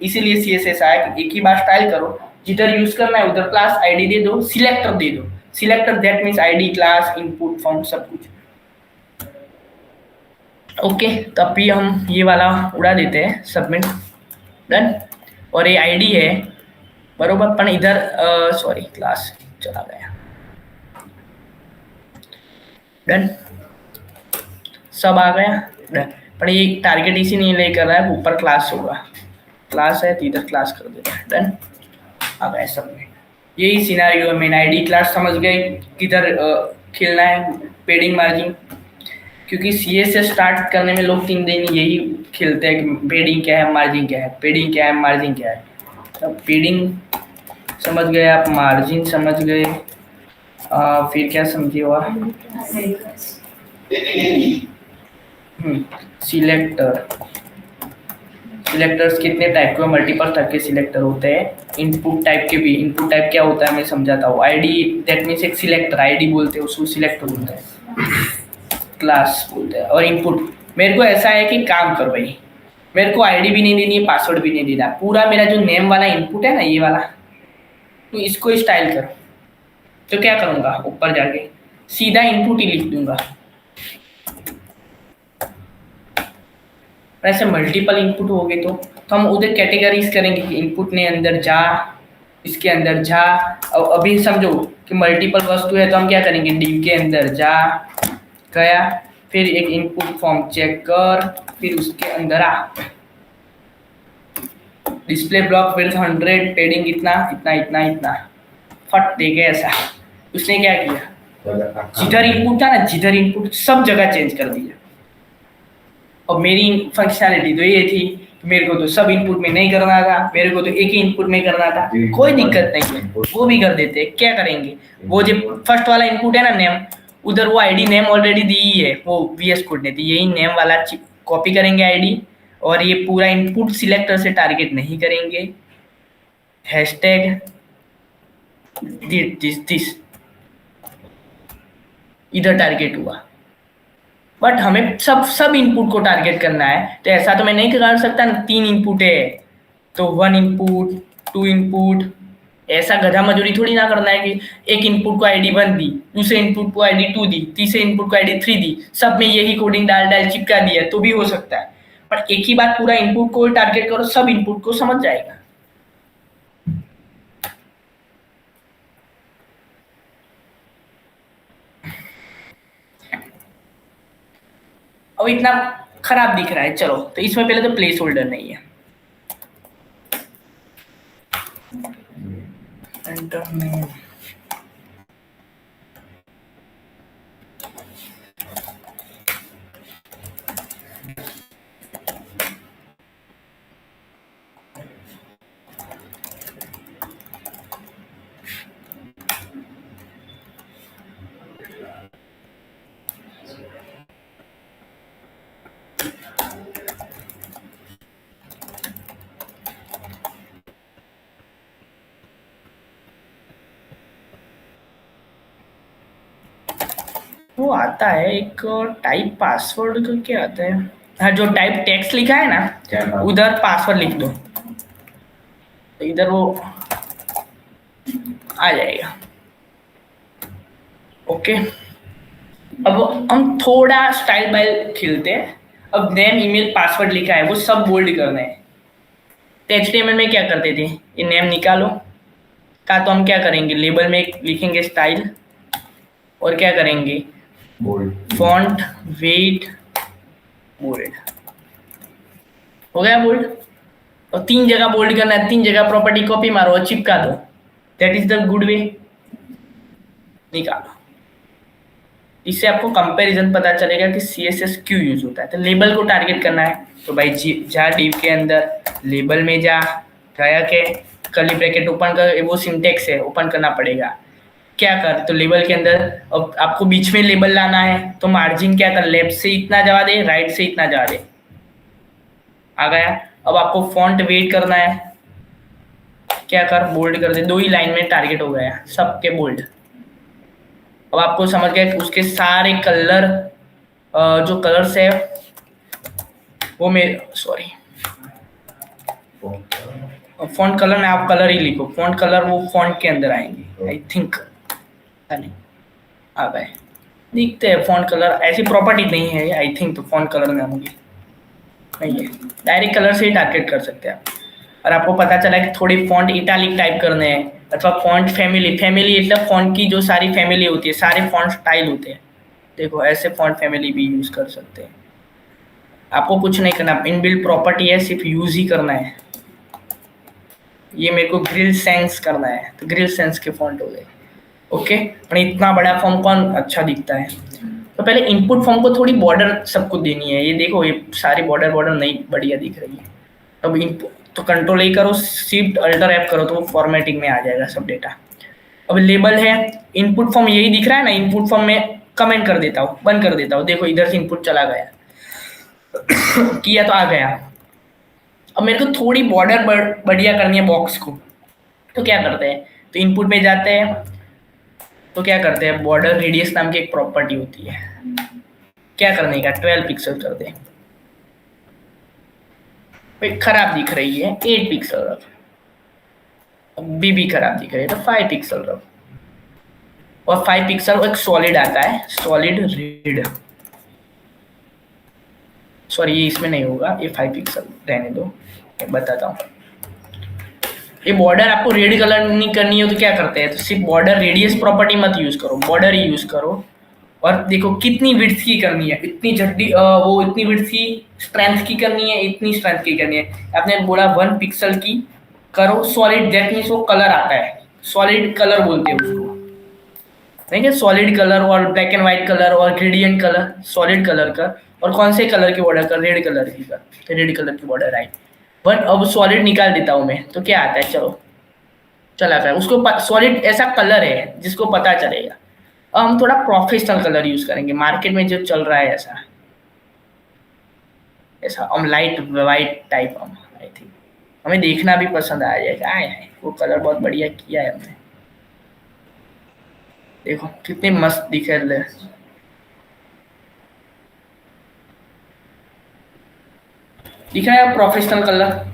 इसीलिए CSS आया कि एक ही बार स्टाइल करो, जिधर यूज करना है उधर क्लास आईडी दे दो, सिलेक्टर दे दो, selector that means ID class input form सब कुछ। ओके तब भी हम ये वाला उड़ा देते हैं, सबमिट डन। और ये आईडी है बरोबर, पण इधर सॉरी क्लास चला गया, डन सब आ गया डन। पर ये टारगेट इसी नहीं ले कर रहा है, ऊपर क्लास होगा, क्लास है तो इधर क्लास कर देते हैं, डन आ गया सब में। यही सिनारियो है, मैंने आईडी क्लास समझ गए किधर खेलना है, पेडिंग मार्जिन, क्योंकि CSS स्टार्ट करने में लोग 3 दिन यही खेलते हैं कि पेडिंग क्या है मार्जिन क्या है, पेडिंग क्या है मार्जिन क्या है। अब पेडिंग समझ गए आप, मार्जिन समझ गए, फिर क्या समझिए हुआ, सिलेक्टर, सिलेक्टर्स कितने टाइप के, मल्टीपल टाइप के सिलेक्टर होते हैं, इनपुट टाइप के भी। इनपुट टाइप क्या होता है मैं समझाता हूँ, आईडी दैट मीन्स एक सिलेक्टर, आईडी बोलते हैं उसको, सिलेक्टर बोलते हैं, क्लास बोलते हैं। और इनपुट मेरे को ऐसा है कि काम कर भाई, मेरे को आईडी भी नहीं देनी है, पासवर्ड भी नहीं देना, पूरा मेरा जो नेम वाला इनपुट है ना ये वाला, तो इसको स्टाइल कर। तो क्या करूँगा, ऊपर जाके सीधा इनपुट ही लिख दूंगा। ऐसे मल्टीपल इनपुट हो गए तो हम उधर कैटेगरीज करेंगे कि इनपुट ने अंदर जा, इसके अंदर जा। और अभी समझो कि मल्टीपल वस्तु है तो हम क्या करेंगे, डिव के अंदर जा, गया, फिर एक इनपुट फॉर्म चेक कर, फिर उसके अंदर आ, डिस्प्ले ब्लॉक विड्थ 100, पेडिंग इतना इतना इतना इतना, फट दे गया ऐसा। उसने क्या किया, जिधर इनपुट था ना, जिधर इनपुट सब जगह चेंज कर दिया। और मेरी फंक्शनैलिटी तो ये थी, मेरे को तो सब इनपुट में नहीं करना था, मेरे को तो एक ही इनपुट में करना था, कोई दिक्कत नहीं है, वो भी कर देते। क्या करेंगे, वो जो फर्स्ट वाला इनपुट है ना नेम, उधर वो आईडी नेम ऑलरेडी दी ही है, वो VS कोड ने दी, यही नेम वाला कॉपी करेंगे आईडी, और ये पूरा इनपुट सिलेक्टर से टारगेट नहीं करेंगे, हैशटैग दिस इधर टारगेट हुआ। बट हमें सब इनपुट को टारगेट करना है, तो ऐसा तो मैं नहीं कर सकता ना, 3 इनपुट है तो 1 इनपुट 2 इनपुट, ऐसा गधा मजूरी थोड़ी ना करना है कि एक इनपुट को आईडी 1 दी, दूसरे इनपुट को आईडी 2 दी, तीसरे इनपुट को आईडी 3 दी, सब में यही कोडिंग डाल चिपका दिया तो भी हो सकता है। पर एक ही बात पूरा इनपुट को टारगेट करो, सब इनपुट को समझ जाएगा। अब इतना खराब दिख रहा है। चलो तो इसमें पहले तो प्लेस होल्डर नहीं है। एंटर नेम, वो आता है एक टाइप पासवर्ड का, क्या आता है, हाँ जो टाइप टेक्स्ट लिखा है ना उधर पासवर्ड लिख दो तो इधर वो आ जाएगा। ओके, अब हम थोड़ा स्टाइल बाइल खिलते हैं। अब नेम ईमेल पासवर्ड लिखा है वो सब बोल्ड करना है। तो एचटीएमएल में क्या करते थे, ये नेम निकालो का, तो हम क्या करेंगे लेबल में लिखेंगे स्टाइल, और क्या करेंगे फॉन्ट वेट बोल्ड, हो गया बोल्ड। और 3 जगह बोल्ड करना है, 3 जगह प्रॉपर्टी कॉपी मारो और चिपका दो। That is the good way. निकालो, इससे आपको कंपैरिजन पता चलेगा कि सीएसएस क्यों यूज होता है। तो लेबल को टारगेट करना है तो भाई जा डिव के अंदर लेबल में जा, गया के कर्ली ब्रैकेट ओपन कर, वो सिंटेक्स है ओपन करना पड़ेगा। क्या कर, तो लेबल के अंदर अब आपको बीच में लेबल लाना है तो मार्जिन क्या कर, लेफ्ट से इतना जवा दे, राइट से इतना जवा दे, आ गया। अब आपको फॉन्ट वेट करना है, क्या कर बोल्ड कर दे, 2 ही लाइन में टारगेट हो गया सबके बोल्ड। अब आपको समझ गया कि उसके सारे कलर, जो कलर्स है वो मेरे, सॉरी फॉन्ट कलर में आप कलर ही लिखो, फॉन्ट कलर वो फॉन्ट के अंदर आएंगे आई थिंक, नहीं आ गए दिखते हैं फॉन्ट कलर, ऐसी प्रॉपर्टी नहीं है आई थिंक, तो फॉन्ट कलर में होंगे नहीं है, डायरेक्ट कलर से ही टारगेट कर सकते हैं आप। और आपको पता चला कि थोड़ी फॉन्ट इटालिक टाइप करने हैं, अथवा फॉन्ट फैमिली, फैमिली मतलब फॉन्ट की जो सारी फैमिली होती है, सारे फॉन्ट स्टाइल होते हैं, देखो ऐसे फॉन्ट फैमिली भी यूज कर सकते हैं। आपको कुछ नहीं करना, इनबिल्ट प्रॉपर्टी है, सिर्फ यूज ही करना है। ये मेरे को ग्रिल सेंस करना है तो ग्रिल सेंस के फॉन्ट हो गए। ओके, पर इतना बड़ा फॉर्म कौन अच्छा दिखता है। तो पहले इनपुट फॉर्म को थोड़ी बॉर्डर सबको देनी है, ये देखो ये सारी बॉर्डर बॉर्डर नहीं बढ़िया दिख रही है। अब इनपुट तो कंट्रोल ए करो, शिफ्ट अल्टर एफ करो तो वो फॉर्मेटिंग में आ जाएगा सब डेटा। अब लेबल है, इनपुट फॉर्म यही दिख रहा है ना, इनपुट फॉर्म में कमेंट कर देता हूँ, बंद कर देता हूँ, देखो इधर से इनपुट चला गया किया तो आ गया। अब मेरे को थोड़ी बॉर्डर बढ़िया करनी है बॉक्स को, तो क्या करते हैं, तो इनपुट में जाते हैं, तो क्या करते हैं, बॉर्डर रेडियस नाम की एक प्रॉपर्टी होती है, क्या करने का 12 पिक्सल कर दे। खराब दिख रही है 8 पिक्सल रख, अभी भी खराब दिख रही है तो 5 पिक्सल रख, और 5 पिक्सल एक सॉलिड आता है, सॉलिड रेड, सॉरी ये इसमें नहीं होगा, ये 5 पिक्सल रहने दो, बताता हूँ। ये बॉर्डर आपको रेड कलर नहीं करनी हो तो क्या करते हैं, तो सिर्फ बॉर्डर रेडियस प्रॉपर्टी मत यूज करो, बॉर्डर ही यूज करो। और देखो कितनी विड्थ की करनी है, इतनी जल्दी वो इतनी विड्थ की स्ट्रेंथ की करनी है, इतनी स्ट्रेंथ की करनी है। आपने बोला 1 पिक्सल की करो सॉलिड, दैट मीन्स वो कलर आता है, सॉलिड कलर बोलते हैं उसको, ठीक है, सॉलिड कलर और ब्लैक एंड व्हाइट कलर और ग्रेडियंट कलर, सॉलिड कलर का। और कौन से कलर की बॉर्डर कर, रेड कलर की कर, तो रेड कलर की बॉर्डर आई। बट अब सॉलिड निकाल देता हूँ मैं, तो क्या आता है, चलो चला गया उसको, सॉलिड ऐसा कलर है जिसको पता चलेगा। अब हम थोड़ा प्रोफेशनल कलर यूज करेंगे, मार्केट में जो चल रहा है ऐसा ऐसा हम लाइट वाइट टाइप, हम आई थिंक हमें देखना भी पसंद आ जाएगा। आए वो कलर बहुत बढ़िया किया है हमने, देखो कितने मस्त दिख रहे, दिख रहा है प्रोफेशनल कलर।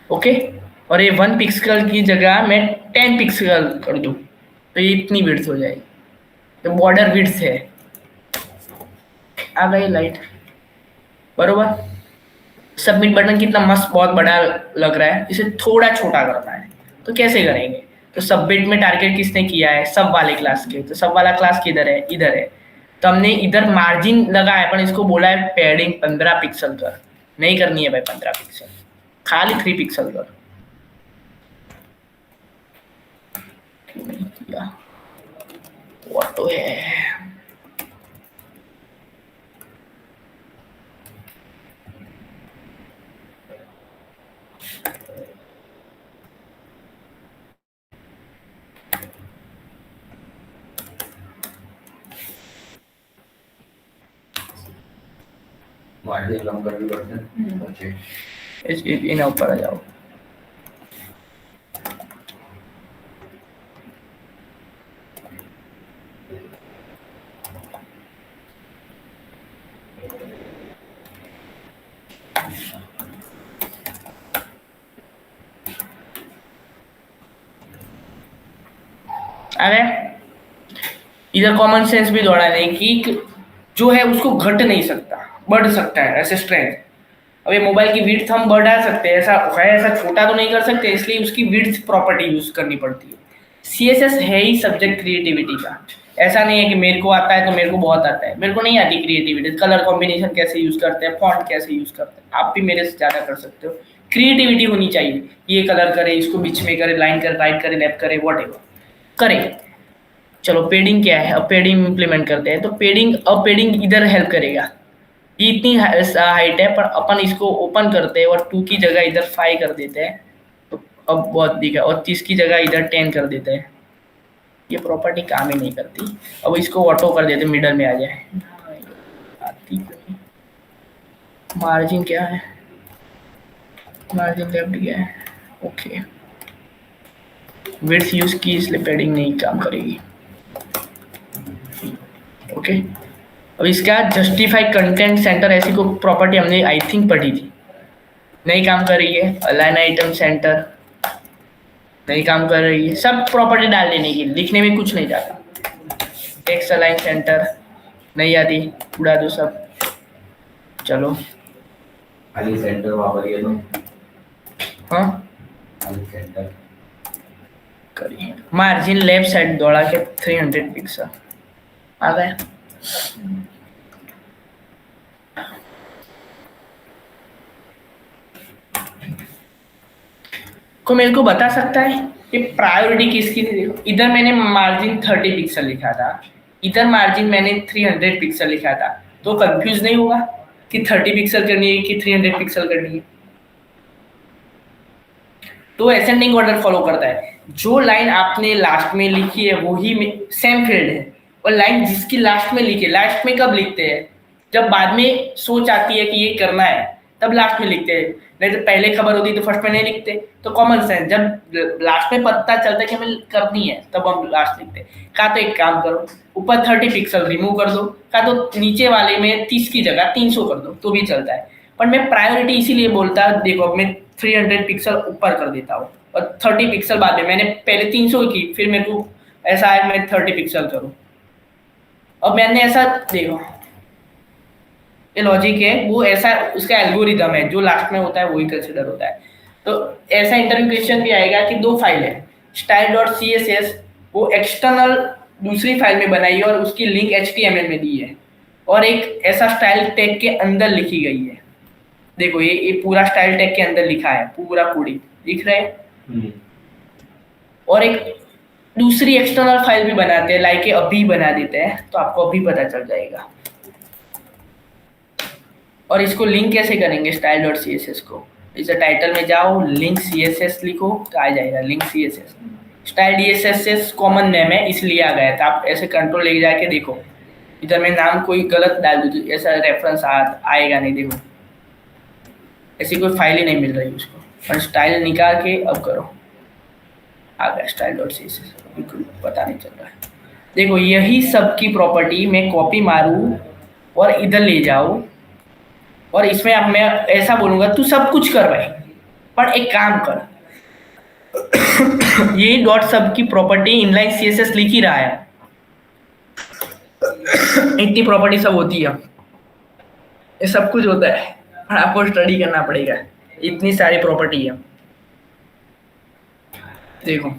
ओके, और ये 1 पिक्सल की जगह मैं 10 पिक्सल कर दूं तो ये इतनी विड्थ हो जाएगी, तो बॉर्डर विड्थ है, आ गई लाइट बरोबर। सबमिट बटन कितना मस्त बहुत बड़ा लग रहा है, इसे थोड़ा छोटा करना है, तो कैसे करेंगे, तो सब बिट में टारगेट किसने किया है, सब वाले क्लास के, तो सब वाला क्लास किधर है, इधर है। तो हमने इधर मार्जिन लगाया पर इसको बोला है पैडिंग 15 पिक्सल कर, नहीं करनी है भाई 15 पिक्सल, खाली 3 पिक्सल कर। क्यों नहीं किया, ऑटो है। इन्हें ऊपर आ जाओ। अरे इधर कॉमन सेंस भी दौड़ा नहीं कि जो है उसको घट नहीं सकता, बढ़ सकता है ऐसे स्ट्रेंथ। अब ये मोबाइल की विड्थ हम बढ़ा सकते हैं, ऐसा है, ऐसा छोटा तो नहीं कर सकते, इसलिए उसकी विड्थ प्रॉपर्टी यूज करनी पड़ती है। सीएसएस है ही सब्जेक्ट क्रिएटिविटी का। ऐसा नहीं है कि मेरे को आता है तो मेरे को बहुत आता है, मेरे को नहीं आती क्रिएटिविटी, कलर कॉम्बिनेशन कैसे यूज करते हैं, फॉन्ट कैसे यूज करते हैं, आप भी मेरे से ज्यादा कर सकते हो। क्रिएटिविटी होनी चाहिए, ये कलर करे, इसको बीच में करे, लाइन करे, राइट करे, लेफ्ट करे, वॉट एवर करे। चलो पेडिंग क्या है, अब पेडिंग इंप्लीमेंट करते हैं। तो पेडिंग, अब पेडिंग इधर हेल्प करेगा, ये इतनी हाइट है पर अपन इसको ओपन करते हैं और 2 की जगह इधर 5 कर देते हैं, तो अब बहुत दिखा, और 30 की जगह इधर 10 कर देते हैं। ये प्रॉपर्टी काम ही नहीं करती। अब इसको ऑटो कर देते, मिडल में आ जाए, आती क्यों नहीं। मार्जिन क्या है, मार्जिन लेफ्ट क्या है, ओके। विड्थ यूज की इसलिए पेडिंग नहीं काम करेगी, ओके। अब इसका जस्टिफाई कंटेंट सेंटर, ऐसी कोई प्रॉपर्टी हमने आई थिंक पढ़ी थी, नहीं काम कर रही है। अलाइन आइटम सेंटर नहीं काम कर रही है, सब प्रॉपर्टी डाल देने की, लिखने में कुछ नहीं जाता। टेक्स्ट अलाइन सेंटर नहीं आती, उड़ा दो सब। चलो खाली सेंटर वापरिए तो, हाँ खाली सेंटर करिए। मार्जिन लेफ्ट साइड दौड़ा के 300 पिक्सल आ गया। को मेरे को बता सकता है कि प्रायोरिटी किसकी थी। देखो इधर मैंने मार्जिन 30 पिक्सल लिखा था, इधर मार्जिन मैंने 300 पिक्सल लिखा था, तो कंफ्यूज नहीं होगा कि 30 पिक्सल करनी है कि 300 पिक्सल करनी है। तो असेंडिंग ऑर्डर फॉलो करता है, जो लाइन आपने लास्ट में लिखी है वही सेम फील्ड है, और लाइन जिसकी लास्ट में लिखी है, लास्ट में कब लिखते हैं, जब बाद में सोच आती है कि ये करना है तब लास्ट में लिखते हैं, नहीं तो पहले खबर होती तो फर्स्ट में नहीं लिखते। तो कॉमन सेंस, जब लास्ट में पता चलता है कि हमें करनी है तब हम लास्ट लिखते हैं। का तो एक काम करो, ऊपर 30 पिक्सल रिमूव कर दो, का तो नीचे वाले में 30 की जगह 300 कर दो तो भी चलता है। पर मैं प्रायोरिटी इसीलिए बोलता, देखो मैं 300 पिक्सल ऊपर कर देता हूँ और 30 पिक्सल बाद में, मैंने पहले 300 की, फिर मेरे को ऐसा है मैं 30 पिक्सल करूँ। अब मैंने ऐसा, देखो ये लॉजिक है, वो ऐसा उसका एल्गोरिदम है, जो लास्ट में होता है वही कंसिडर होता है। तो ऐसा इंटरव्यू क्वेश्चन भी आएगा कि 2 फाइल है, style.css वो एक्सटर्नल दूसरी फाइल में बनाई है और उसकी लिंक HTML में दी है, और एक ऐसा स्टाइल टैग के अंदर लिखी गई है। देखो ये पूरा स्टाइल टैग के अंदर लिखा है, पूरा कोडिंग दिख रहा है। और एक दूसरी एक्सटर्नल फाइल भी बनाते हैं, लाइक अभी बना देते हैं, तो आपको अभी पता चल जाएगा। और इसको लिंक कैसे करेंगे style.css को, इसे टाइटल में जाओ, लिंक CSS लिखो तो आ जाएगा link CSS। style.css common name है इसलिए आ गया था, आप ऐसे कंट्रोल लेके जाके देखो, इधर मैं नाम कोई गलत डाल दूँ तो ऐसा रेफरेंस आएगा नहीं। देखो ऐसी कोई फाइल ही नहीं मिल रही उसको, और स्टाइल निकाल के अब करो, आ गया style.css, बिल्कुल पता नहीं चल रहा है। देखो यही सब की प्रॉपर्टी मैं कॉपी मारूँ और इधर ले जाऊँ, और इसमें अब मैं ऐसा बोलूंगा तू सब कुछ कर भाई, पर एक काम कर ये डॉट सब की प्रॉपर्टी इनलाइन CSS लिख ही रहा है, इतनी प्रॉपर्टी सब होती है, ये सब कुछ होता है, और आपको स्टडी करना पड़ेगा, इतनी सारी प्रॉपर्टी है। देखो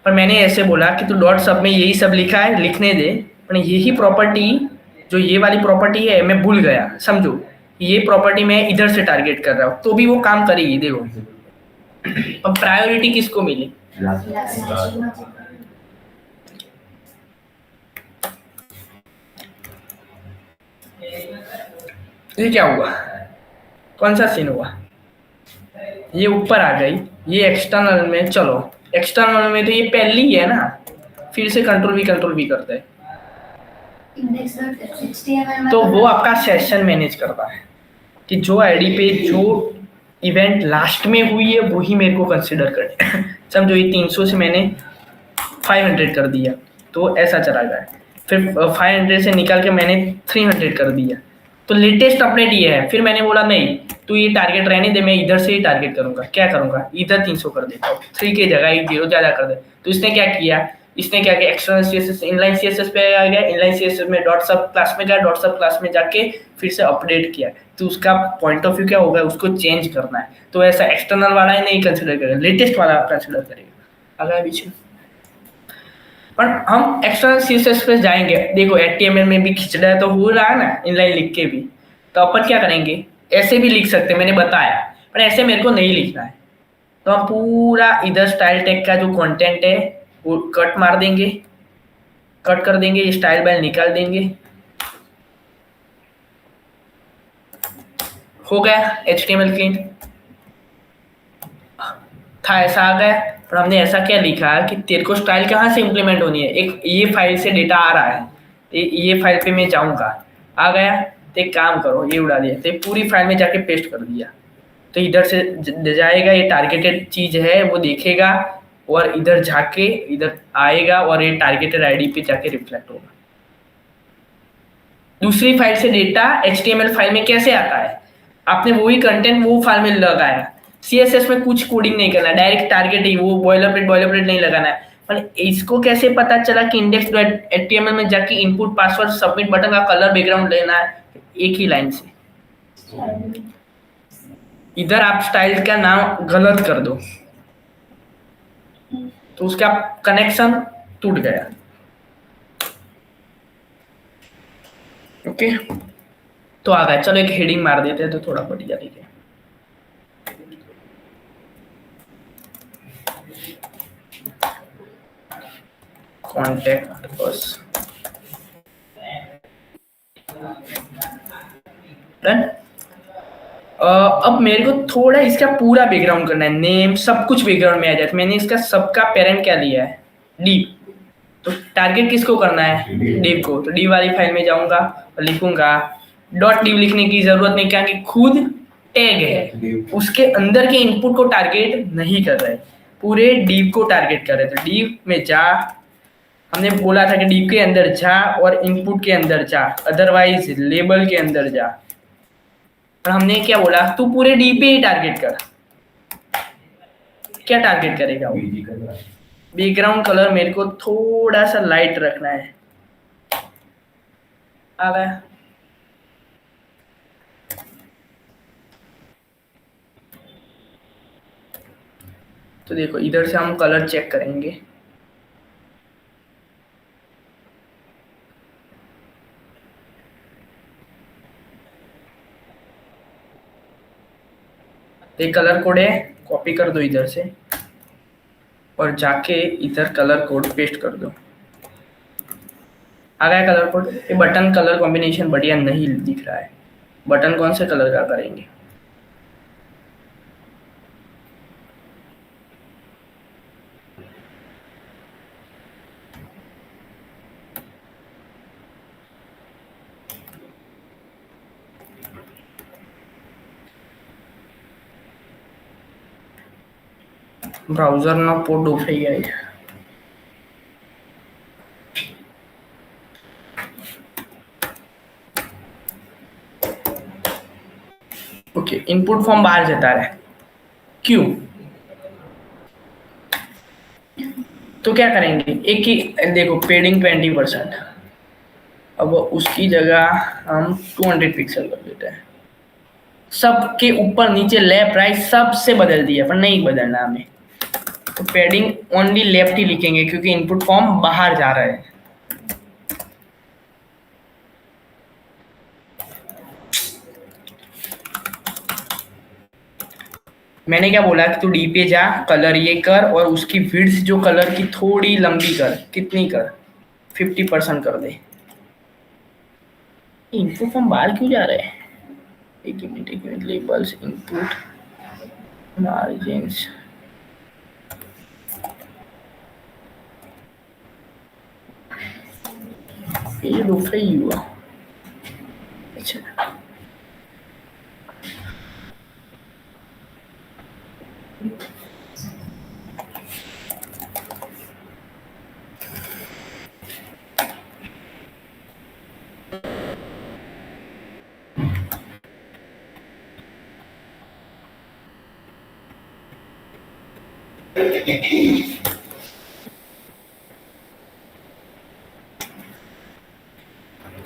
पर मैंने ऐसे बोला कि तू डॉट सब में यही सब लिखा है, लिखने दे, पर यही प्रॉपर्टी जो ये वाली प्रॉपर्टी है मैं भूल गया, समझो ये प्रॉपर्टी मैं इधर से टारगेट कर रहा हूँ तो भी वो काम करेगी। देखो अब प्रायोरिटी किसको मिली, ये क्या हुआ, कौन सा सीन हुआ, ये ऊपर आ गई, ये एक्सटर्नल में, चलो एक्सटर्नल में तो ये पहली है ना, फिर से कंट्रोल भी करते हैं। तो वो आपका सेशन मैनेज करता है कि जो आईडी पे जो इवेंट लास्ट में हुई है वही मेरे को कंसिडर करना समझो ये 300 से मैंने 500 कर दिया तो ऐसा चला गया, फिर 500 से निकाल के मैंने 300 कर दिया तो लेटेस्ट अपडेट ये है। फिर मैंने बोला नहीं तू ये टारगेट रहने दे, मैं इधर से ही टारगेट करूंगा, क्या करूंगा इधर 300 कर देता हूँ, 3 की जगह 1 0 ज़्यादा कर दे। तो इसने क्या किया, एक्सटर्नल सीएसएस इनलाइन सीएसएस पे आ गया, इनलाइन सीएसएस में डॉट सब क्लास में गया, डॉट सब क्लास में जाके फिर से अपडेट किया, तो उसका पॉइंट ऑफ व्यू क्या होगा, उसको चेंज करना है। तो ऐसा एक्सटर्नल वाला ही नहीं कंसिडर करेगा, लेटेस्ट वाला कंसिडर करेगा। अगला पीछे पर हम एक्सटर्नल सीएसएस पे जाएंगे, देखो एचटीएमएल में भी खिचड़ा तो हो रहा है ना इनलाइन लिख के भी, तो अपन क्या करेंगे, ऐसे भी लिख सकते हैं, मैंने बताया, पर ऐसे मेरे को नहीं लिखना है। तो हम पूरा इधर स्टाइल टैग का जो कंटेंट है वो कट मार देंगे, कट कर देंगे, ये स्टाइल बाइल निकाल देंगे, हो गया एचटीएमएल क्लीन था, ऐसा आ गया। पर हमने ऐसा क्या लिखा कि तेरे को स्टाइल कहाँ से इम्प्लीमेंट होनी है, एक ये फाइल से डेटा आ रहा है, ये फाइल पे मैं जाऊंगा, आ गया, तो एक काम करो ये उड़ा दिया, तो पूरी फाइल में जाके पेस्ट कर दिया, तो इधर से जाएगा, ये टारगेटेड चीज है वो देखेगा और इधर जाके इधर आएगा और ये टारगेटेड आईडी पे जाके रिफ्लेक्ट होगा। दूसरी फाइल से डेटा एचटीएमएल फाइल में कैसे आता है, आपने वही कंटेंट वो फाइल में लगाया, सीएसएस में कुछ कोडिंग नहीं करना, डायरेक्ट टारगेट ही, वो बॉयलरप्लेट नहीं लगाना है। पर इसको कैसे पता चला कि index.html में जाके इनपुट पासवर्ड सबमिट बटन का कलर बैकग्राउंड लेना है, एक ही लाइन से। इधर आप स्टाइल का नाम गलत कर दो तो उसका कनेक्शन टूट गया। ओके तो आ गया, चलो एक हेडिंग मार देते हैं तो थोड़ा बढ़िया दिखे। Contact us, done. अब मेरे को थोड़ा इसका पूरा बैकग्राउंड करना है, नेम सब कुछ बैकग्राउंड में आ जाए। मैंने इसका सबका पेरेंट क्या लिया है, डी, तो टारगेट किसको करना है, डिव को। तो डी वाली फाइल में जाऊंगा और लिखूंगा, डॉट डिव लिखने की जरूरत नहीं, क्या कि खुद टैग है, उसके अंदर के इनपुट को टारगेट नहीं कर रहे, पूरे डिव को टारगेट कर रहे। तो डिव में जा, हमने बोला था कि डिव के अंदर जा और इनपुट के अंदर जा, अदरवाइज लेबल के अंदर जा। और हमने क्या बोला, तू पूरे डी पे ही टारगेट कर। क्या टारगेट करेगा वो, बैकग्राउंड कलर मेरे को थोड़ा सा लाइट रखना है, आ गया। तो देखो इधर से हम कलर चेक करेंगे, ये कलर कोड है, कॉपी कर दो इधर से और जाके इधर कलर कोड पेस्ट कर दो, आ गया कलर कोड। ये बटन कलर कॉम्बिनेशन बढ़िया नहीं दिख रहा है, बटन कौन से कलर का करेंगे, ब्राउजर ना पोर्ट ऑफ है यार। ओके इनपुट फॉर्म बाहर जाता है, क्यों, तो क्या करेंगे, एक ही देखो पेडिंग 20%, अब उसकी जगह हम 200 पिक्सल कर देते हैं, सबके ऊपर नीचे लेफ्ट राइट सबसे बदल दिया, पर नहीं बदलना हमें, तो पैडिंग ओनली लेफ्ट ही लिखेंगे क्योंकि इनपुट फॉर्म बाहर जा रहा है। मैंने क्या बोला कि तू डी पे जा, कलर ये कर और उसकी विड्थ जो कलर की थोड़ी लंबी कर। कितनी कर? 50% कर दे। इनपुट फॉर्म बाहर क्यों जा रहा है? एक मिनट लेबल्स इनपुट मार्जिन्स ये दूसरा ही हुआ। अच्छा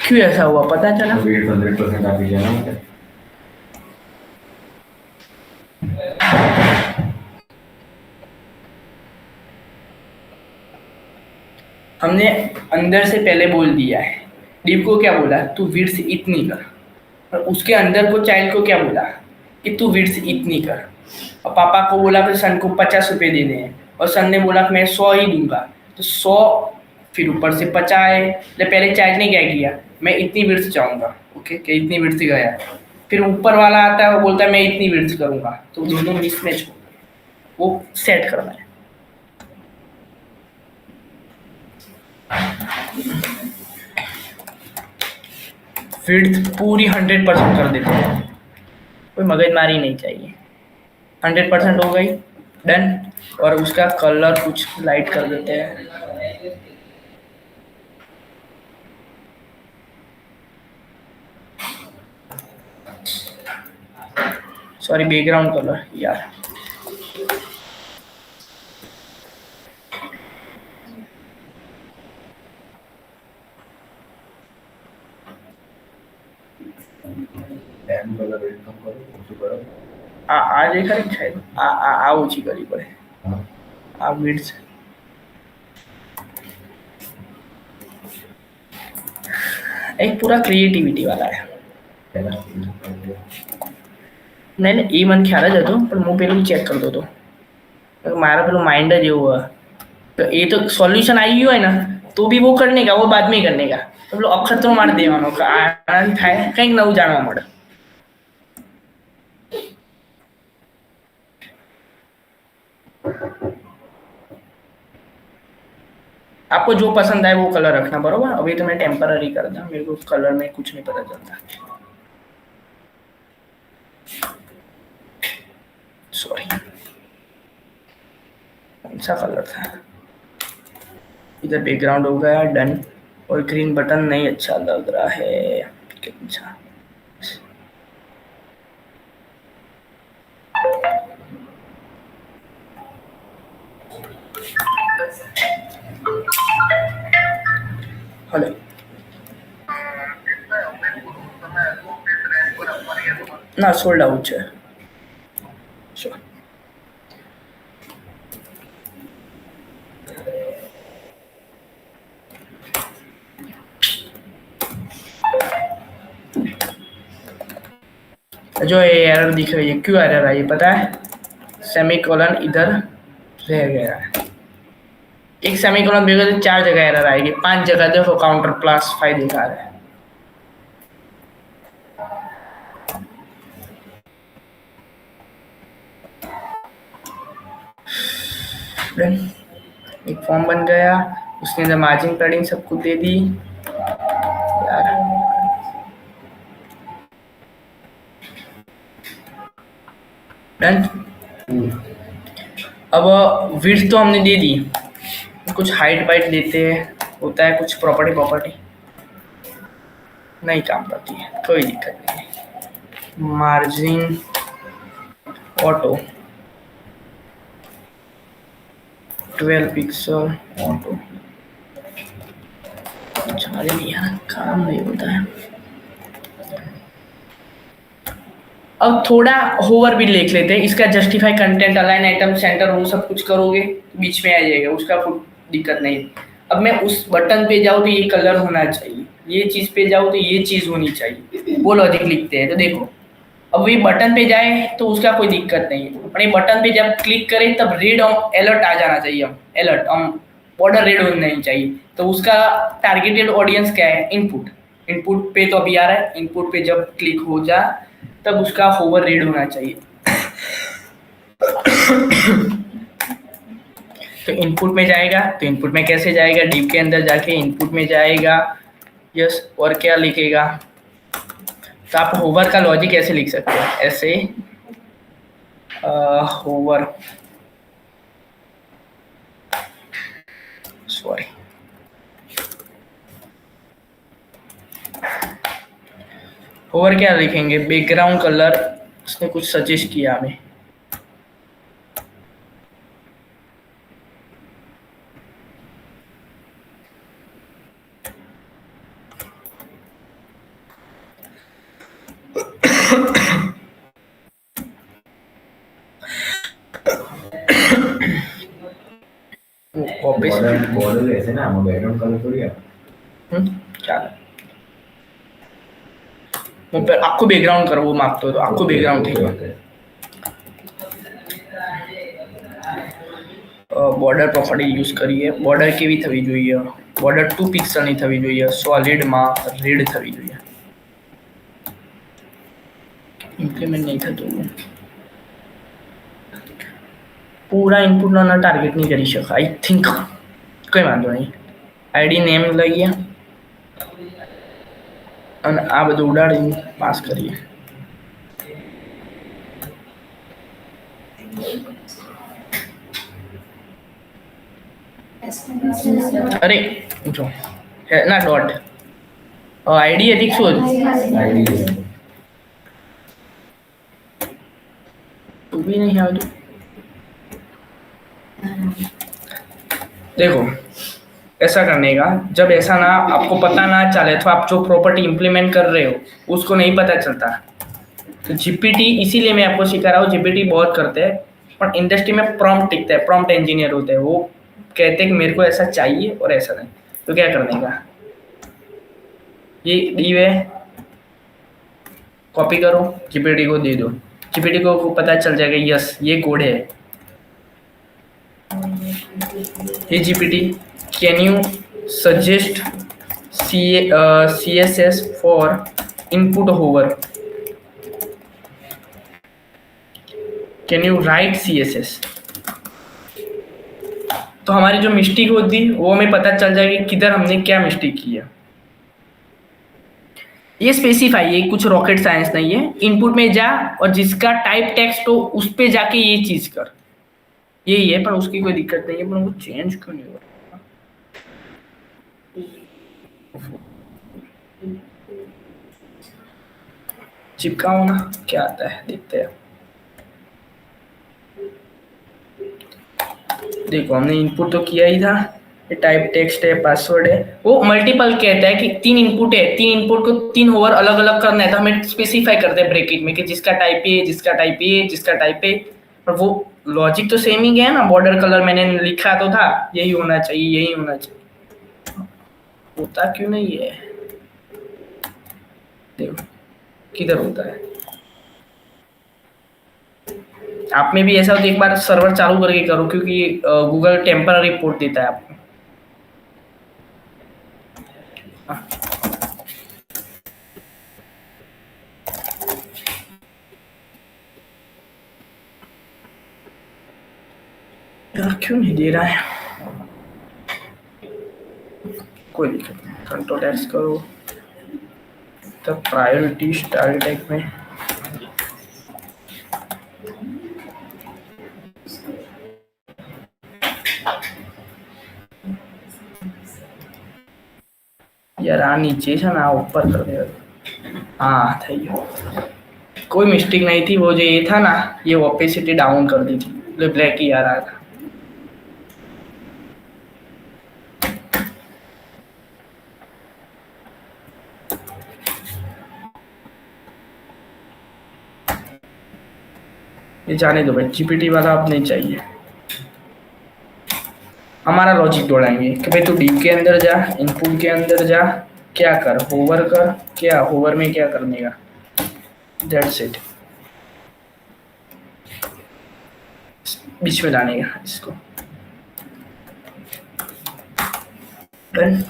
क्यों ऐसा हुआ पता चला? वेट 100% आ गया ना मुझे। हमने अंदर से पहले बोल दिया है। डिव को क्या बोला? तू विड्थ इतनी कर। और उसके अंदर को चाइल्ड को क्या बोला कि तू विड्थ इतनी कर। और पापा को बोला कि सन को 50 रुपए देने हैं और सन ने बोला कि मैं 100 ही दूंगा। तो 100 फिर ऊपर से 50 है। तो पहले चाइल्ड ने क्या किया? मैं इतनी विड्थ चाहूंगा। ओके कि इतनी विड्थ गया। फिर ऊपर वाला आता है वो बोलता है मैं इतनी विड्थ करूंगा। तो दोनों मिसमैच हो गए। वो सेट करना है। विड्थ पूरी 100% कर देते हैं। कोई मगजमारी नहीं चाहिए। 100% हो गई, डन। और उसका कलर कुछ लाइट कर देते हैं। सॉरी बैकग्राउंड कलर यार। એમ કલર વેટ કમ કરો ઓછું કરો આ જે ખરી શાયદ આ ઓછી કરવી પડે। હા આ વિડ્થ એક પૂરા ક્રિએટિવિટી વાળા है। પહેલા નહીં નહીં એ મને ખ્યાલ જ હતો પણ હું પેલું ચેક કરતો હતો। મારા પેલું માઇન્ડ જ એવું है। तो ये तो सॉल्यूशन आई हुआ है ना तो भी वो करने का, वो बाद में करने का। तो પેલો અખતરો મારી દેવાનો કે આનંદ થાય, કંઈક નવું જાણવા મળે। आपको जो पसंद आए वो कलर रखना, बरोबर। अभी तो मैं टेम्पररी कर दूं, मेरे को कलर में कुछ नहीं पता चलता। सॉरी कौन सा कलर था? इधर बैकग्राउंड हो गया, डन। और ग्रीन बटन नहीं अच्छा लग रहा है। अच्छा हेलो ना सोल्ड आउट है। Sure. जो ये एरर दिख रही है, क्यों एरर आई पता है? सेमीकोलन इधर रह गया है। एक सेमीकोलन भेजो तो 4 जगह एरर आएगी, 5 जगह देखो काउंटर प्लस 5 दिखा रहा है। एक फॉर्म बन गया, उसके अंदर मार्जिन पैडिंग सब कुछ दे दी यार। डन। अब विड्थ तो हमने दे दी, कुछ हाइट वाइट देते हैं, होता है कुछ प्रॉपर्टी नहीं काम करती है, कोई दिक्कत नहीं। Margin auto 12 pixel auto. नहीं यार काम नहीं होता है। अब थोड़ा होवर भी लिख लेते हैं, इसका justify content align item centre वो सब कुछ करोगे बीच में आ जाएगा, उसका कोई दिक्कत नहीं है। अब मैं उस बटन पे जाऊँ तो ये कलर होना चाहिए, ये चीज पे जाऊँ तो ये चीज होनी चाहिए, वो लॉजिक लिखते हैं। तो देखो अब ये बटन पे जाए तो उसका कोई दिक्कत नहीं है, और ये बटन पे जब क्लिक करें तब रेड अलर्ट आ जाना चाहिए, हम अलर्ट हम बॉर्डर रेड होना नहीं चाहिए। तो उसका टारगेटेड ऑडियंस क्या है, इनपुट। इनपुट पे तो अभी आ रहा है, इनपुट पे जब क्लिक हो जा तब उसका होवर रेड होना चाहिए। तो इनपुट में जाएगा, तो इनपुट में कैसे जाएगा, डिव के अंदर जाके इनपुट में जाएगा, यस, और क्या लिखेगा। तो आप होवर का लॉजिक ऐसे लिख सकते हैं, ऐसे होवर, सॉरी, होवर क्या लिखेंगे, बैकग्राउंड कलर, उसने कुछ सजेस्ट किया हमें, बॉर्डर बॉर्डर ऐसे ना, हम बैकग्राउंड कलर थोड़ी है। क्या मैं आपको बैकग्राउंड करो, वो मांगते हो तो आपको बैकग्राउंड चाहिए। બોર્ડર પ્રોપર્ટી યુઝ કરીએ, બોર્ડર કેવી થવી જોઈએ, બોર્ડર 2 પિક્સલની થવી જોઈએ, સોલિડમાં રેડ થવી જોઈએ। ઇમ્પ્લિમેન્ટ નહીં થતું, પૂરા ઇનપુટનો ટાર્ગેટ નહીં કરી શકાય આઈ થિંક, કંઈ વાંધો નહીં। આઈડી નેમ લઈએ અને આ બધું ઉડાડીને પાસ કરીએ। અરે જો ના ડોટ આઈડી अधिक શું आईडी तू भी नहीं है तो देखो ऐसा करने का, जब ऐसा ना आपको पता ना चले तो आप जो प्रॉपर्टी इंप्लीमेंट कर रहे हो उसको नहीं पता चलता। तो जीपीटी इसीलिए मैं आपको सिखा रहा हूँ, जीपीटी बहुत करते हैं पर इंडस्ट्री में प्रॉम्प्ट टिकता है, प्रॉम्प्ट इंजीनियर होते हैं, वो कहते हैं कि मेरे को ऐसा चाहिए और ऐसा नहीं। तो क्या करने का, ये डी है, कॉपी करो, जीपीटी को दे दो, जीपीटी को पता चल जाएगा यस ये कोड है। ये GPT can you suggest CSS for input hover, can you write CSS। तो हमारी जो मिस्टेक होती वो हमें पता चल जाएगी किधर हमने क्या मिस्टेक किया। ये स्पेसिफाई, ये कुछ रॉकेट साइंस नहीं है, इनपुट में जा और जिसका टाइप टेक्स्ट हो उस पे जाके ये चीज कर, यही है। पर उसकी कोई दिक्कत नहीं है, पर उनको चेंज क्यों नहीं हो रहा, चिपकाओ ना, क्या आता है देखते हैं। देखो हमने इनपुट तो किया ही था, ये टाइप टेक्स्ट है, पासवर्ड है, वो मल्टीपल कहता है कि 3 इनपुट है, 3 इनपुट को 3 होवर अलग अलग करना है, तो हमें स्पेसिफाई करते हैं ब्रैकेट में कि जिसका टाइप ए, जिसका टाइप ए, जिसका टाइप ए। पर वो लॉजिक तो सेम ही है ना, बॉर्डर कलर मैंने लिखा तो था यही होना चाहिए, यही होना चाहिए, होता क्यों नहीं है, देखो किधर होता है। आप में भी ऐसा हो तो एक बार सर्वर चालू करके करो, क्योंकि गूगल टेम्पररी पोर्ट देता है आपको। यार क्यों नहीं दे रहा है, कोई दिक्कत नहीं, कंट्रोल एक्स करो, तब प्रायोरिटी स्टार टैग में यार आ नीचे से ना ऊपर कर दे, हाँ થઈ ગયો, कोई मिस्टेक नहीं थी, वो जो ये था ना ये ओपेसिटी डाउन कर दी थी, तो ब्लैक ही आ रहा था। ये जाने दो भाई, जीपीटी वाला अब नहीं चाहिए। हमारा लॉजिक दौड़ाएंगे कि भाई तू डीप के अंदर जा, इनपुट के अंदर जा, क्या कर, होवर कर, क्या होवर में क्या करने का, दैट्स इट। बीच में लाने का इसको। डन।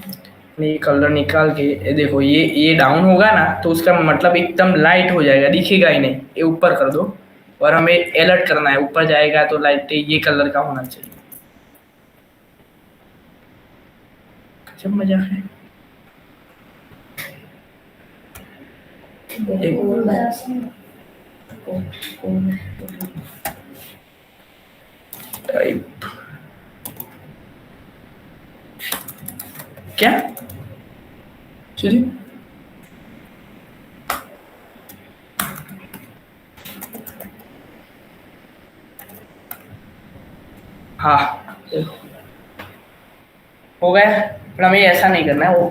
ये कलर निकाल के ये देखो, ये डाउन होगा ना तो उसका मतलब एकदम लाइट हो जाएगा, दिखेगा ही नहीं। ये ऊपर कर दो और हमें अलर्ट करना है, ऊपर जाएगा तो लाइट ये कलर का होना चाहिए। जब मजाक है। टाइप क्या चलिए, हाँ देखो हो गया। पर हमें ऐसा नहीं करना है, वो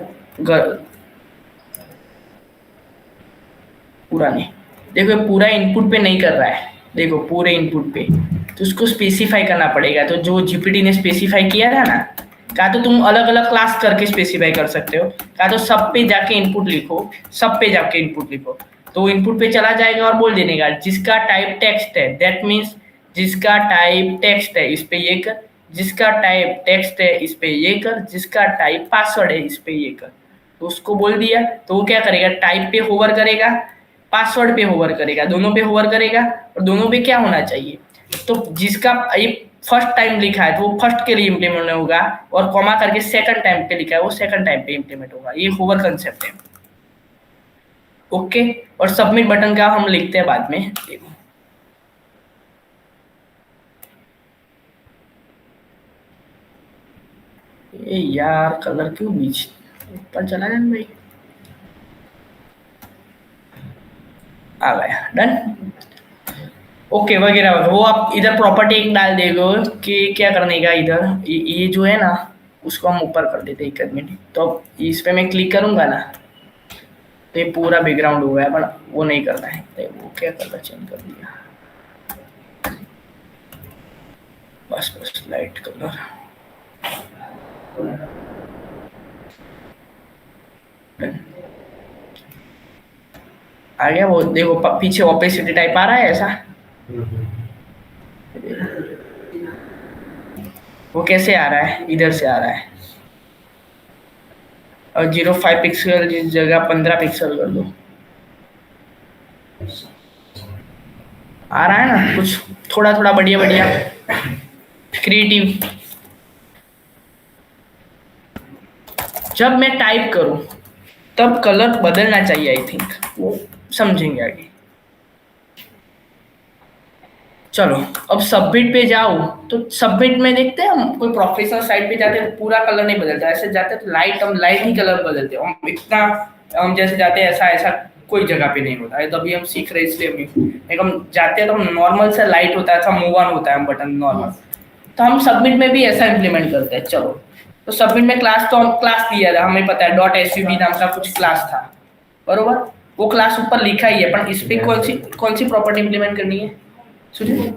पूरा नहीं। देखो ये पूरा इनपुट पे नहीं कर रहा है, देखो पूरे इनपुट पे, तो उसको स्पेसिफाई करना पड़ेगा। तो जो जीपीटी ने स्पेसिफाई किया था ना, कहा तो तुम अलग अलग क्लास करके स्पेसिफाई कर सकते हो, कहा तो सब पे जाके इनपुट लिखो, सब पे जाके इनपुट लिखो। तो इनपुट पे चला जाएगा और बोल देने का जिसका टाइप टेक्स्ट है, दैट मीन्स जिसका टाइप टेक्स्ट है इस पे ये कर, जिसका टाइप टेक्स्ट है इस पे ये कर, जिसका टाइप पासवर्ड है इस पे ये कर। तो उसको बोल दिया तो वो क्या करेगा, टाइप पे होवर करेगा, पासवर्ड पे होवर करेगा, दोनों पे होवर करेगा। और दोनों पे क्या होना चाहिए, तो जिसका ये फर्स्ट टाइम लिखा है तो वो फर्स्ट के लिए इम्प्लीमेंट होगा, और कॉमा करके सेकंड टाइम पे लिखा है वो सेकंड टाइम पे इम्प्लीमेंट होगा। ये होवर कंसेप्ट है। ओके, और सबमिट बटन का हम लिखते हैं बाद में। देखो ये यार कलर क्यों बीच ऊपर चला जाए भाई, आ गया। डन। ओके वगैरह वगैरह, वो आप इधर प्रॉपर्टी एक डाल देगो कि क्या करने का इधर, ये जो है ना उसको हम ऊपर कर देते हैं 1 मिनट। तो इस पे मैं क्लिक करूंगा ना तो ये पूरा बैकग्राउंड हो गया, पर वो नहीं करना है। तो वो क्या कलर चेंज कर दिया, बस बस लाइट कलर। आ गया वो, देखो पीछे ओपेसिटी टाइप आ रहा है ऐसा। वो कैसे आ रहा है, इधर से आ रहा है। और 0.5 पिक्सल की जगह 15 पिक्सल कर दो, आ रहा है ना कुछ थोड़ा थोड़ा बढ़िया बढ़िया क्रिएटिव। जब मैं टाइप करूं तब कलर बदलना चाहिए, आई थिंक वो समझेंगे आगे। चलो अब सबमिट पे जाओ, तो सबमिट में देखते हैं हम कोई प्रोफेशनल साइट पे जाते हैं तो पूरा कलर नहीं बदलता, ऐसे जाते हैं तो लाइट, हम लाइट ही कलर बदलते हैं। हम इतना हम जैसे जाते हैं ऐसा ऐसा कोई जगह पे नहीं होता है, तभी हम सीख रहे हैं इसलिए हम जाते हैं तो हम नॉर्मल से लाइट होता है, ऐसा मूव ऑन होता है बटन नॉर्मल। तो हम सबमिट में भी ऐसा इम्प्लीमेंट करते हैं। चलो तो सबमिट में क्लास, तो हम क्लास दिया था, हमें पता है .sub नाम का कुछ क्लास था, बरोबर। वो क्लास ऊपर लिखा ही है, पर इस पे कौन सी प्रॉपर्टी इम्प्लीमेंट करनी है सुनिए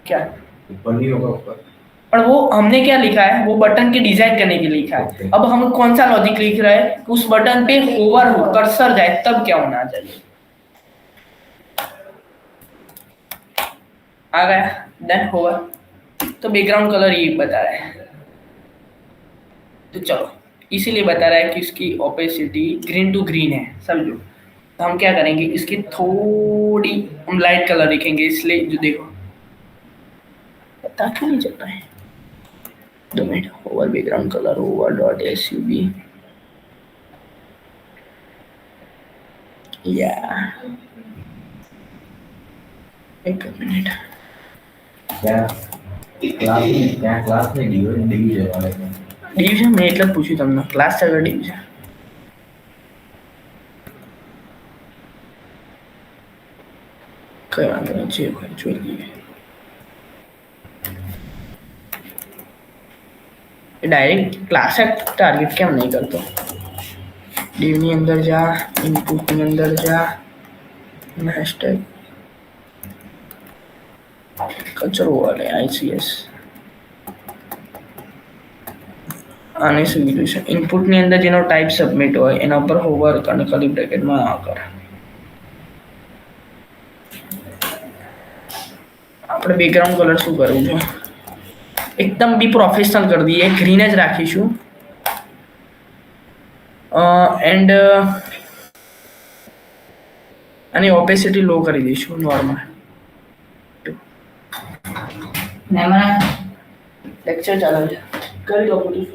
क्या, ऊपर नहीं होगा ऊपर, और वो हमने क्या लिखा है, वो बटन के डिजाइन करने के लिए लिखा है। अब हम कौन सा लॉजिक लिख रहे हैं, उस बटन पे होवर हो, कर्सर जाए तब क्या होना चाहिए। आ गया, देन होवर। तो बैकग्राउंड कलर ये बता रहा है, तो चलो इसीलिए बता रहा है कि इसकी ओपेसिटी ग्रीन टू ग्रीन है, समझो। तो हम क्या करेंगे, इसकी थोड़ी हम लाइट कलर लिखेंगे, इसलिए जो देखो पता क्यों नहीं चल रहा है, 2 minute. Over background colour over .sub या 1 मिनट। क्या क्लास में डिवीजन वाले डिवीजन में એટલે જ પૂછ્યું તમને, ક્લાસ છે કે ડિવિઝન? કઈ વાંધો નહીં, જે હોય જોઈ લઈએ। डायरेक्ट क्लास टारगेट કેમ નહીં કરતો, div ની અંદર જા, ઇનપુટ ની અંદર જા, हैशटैग कचरो वाले ICS આની સોલ્યુશન ઇનપુટની અંદર જેનો ટાઈપ સબમિટ હોય એના ઉપર હોવર અને કર્લી બ્રેકેટમાં આ કરે. આપણે બેકગ્રાઉન્ડ કલર શું કરવું છે એકદમ બી પ્રોફેશનલ કરી દઈએ ગ્રીન જ રાખીશું એન્ડ અને ઓપેસિટી લો કરી દઈશું નોર્મલ. લેક્ચર ચાલે છે કરી દો પૂરી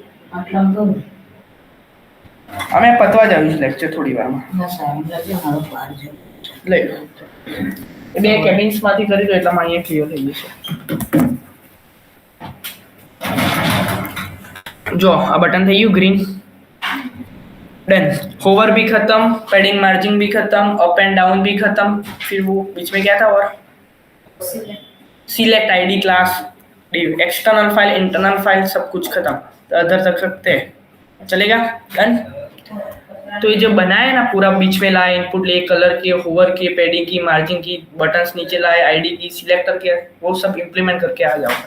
અમે પતવા જ આવીશું લેક્ચર થોડી વારમાં લઈ લો બે કેબિન્સમાંથી કરી દો એટલામાં અહીંયા ક્લિયર થઈ જશે. जो आ बटन થઈ ગયું ग्रीन डन होवर भी खत्म पैडिंग मार्जिन भी खत्म अप एंड डाउन भी खत्म फिर वो बीच में क्या था और select ID class external file internal file सब कुछ खत्म तो अदर तक सकते हैं चलेगा डन. तो ये जो बनाया ना पूरा बीच में लाए इनपुट लिए कलर के होवर के पैडिंग की मार्जिन की बटन्स नीचे लाए आईडी की सिलेक्ट करके वो सब इम्प्लीमेंट करके आ जाओ.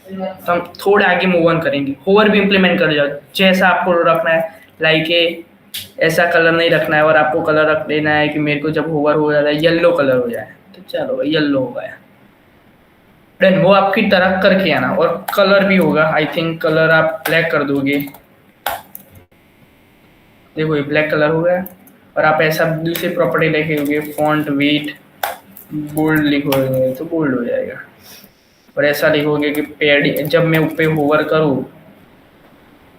तो हम थोड़ा आगे मूव ऑन करेंगे. होवर भी इम्प्लीमेंट कर जाओ जैसा आपको रखना है लाइक ऐसा कलर नहीं रखना है और आपको कलर रख देना है कि मेरे को जब होवर हो जाता है येलो कलर हो जाए तो चलो येलो हो गया डन. वो आपकी तरफ करके आना और कलर भी होगा आई थिंक कलर आप ब्लैक कर दोगे देखो ये ब्लैक कलर हो गया और आप ऐसा दूसरी प्रॉपर्टी लिखोगे फॉन्ट वेट बोल्ड लिखोगे तो बोल्ड हो जाएगा और ऐसा लिखोगे कि पैडिंग जब मैं ऊपर होवर करूँ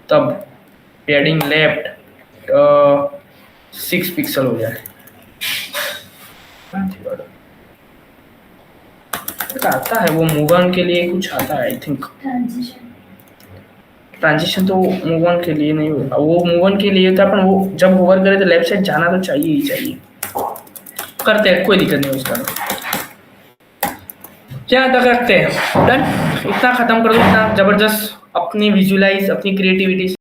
तब पैडिंग लेफ्ट 6 पिक्सल हो जाए. आता है वो मूव ऑन के लिए कुछ आता है आई थिंक ट्रांजिशन तो मूव ऑन के लिए नहीं होगा वो मूव ऑन के लिए था पर वो जब होवर करे तो लेफ्ट साइड जाना तो चाहिए ही चाहिए. करते हैं कोई दिक्कत नहीं उसका क्या तक रखते हैं डन. इतना खत्म कर दो इतना जबरदस्त अपनी विजुअलाइज अपनी क्रिएटिविटी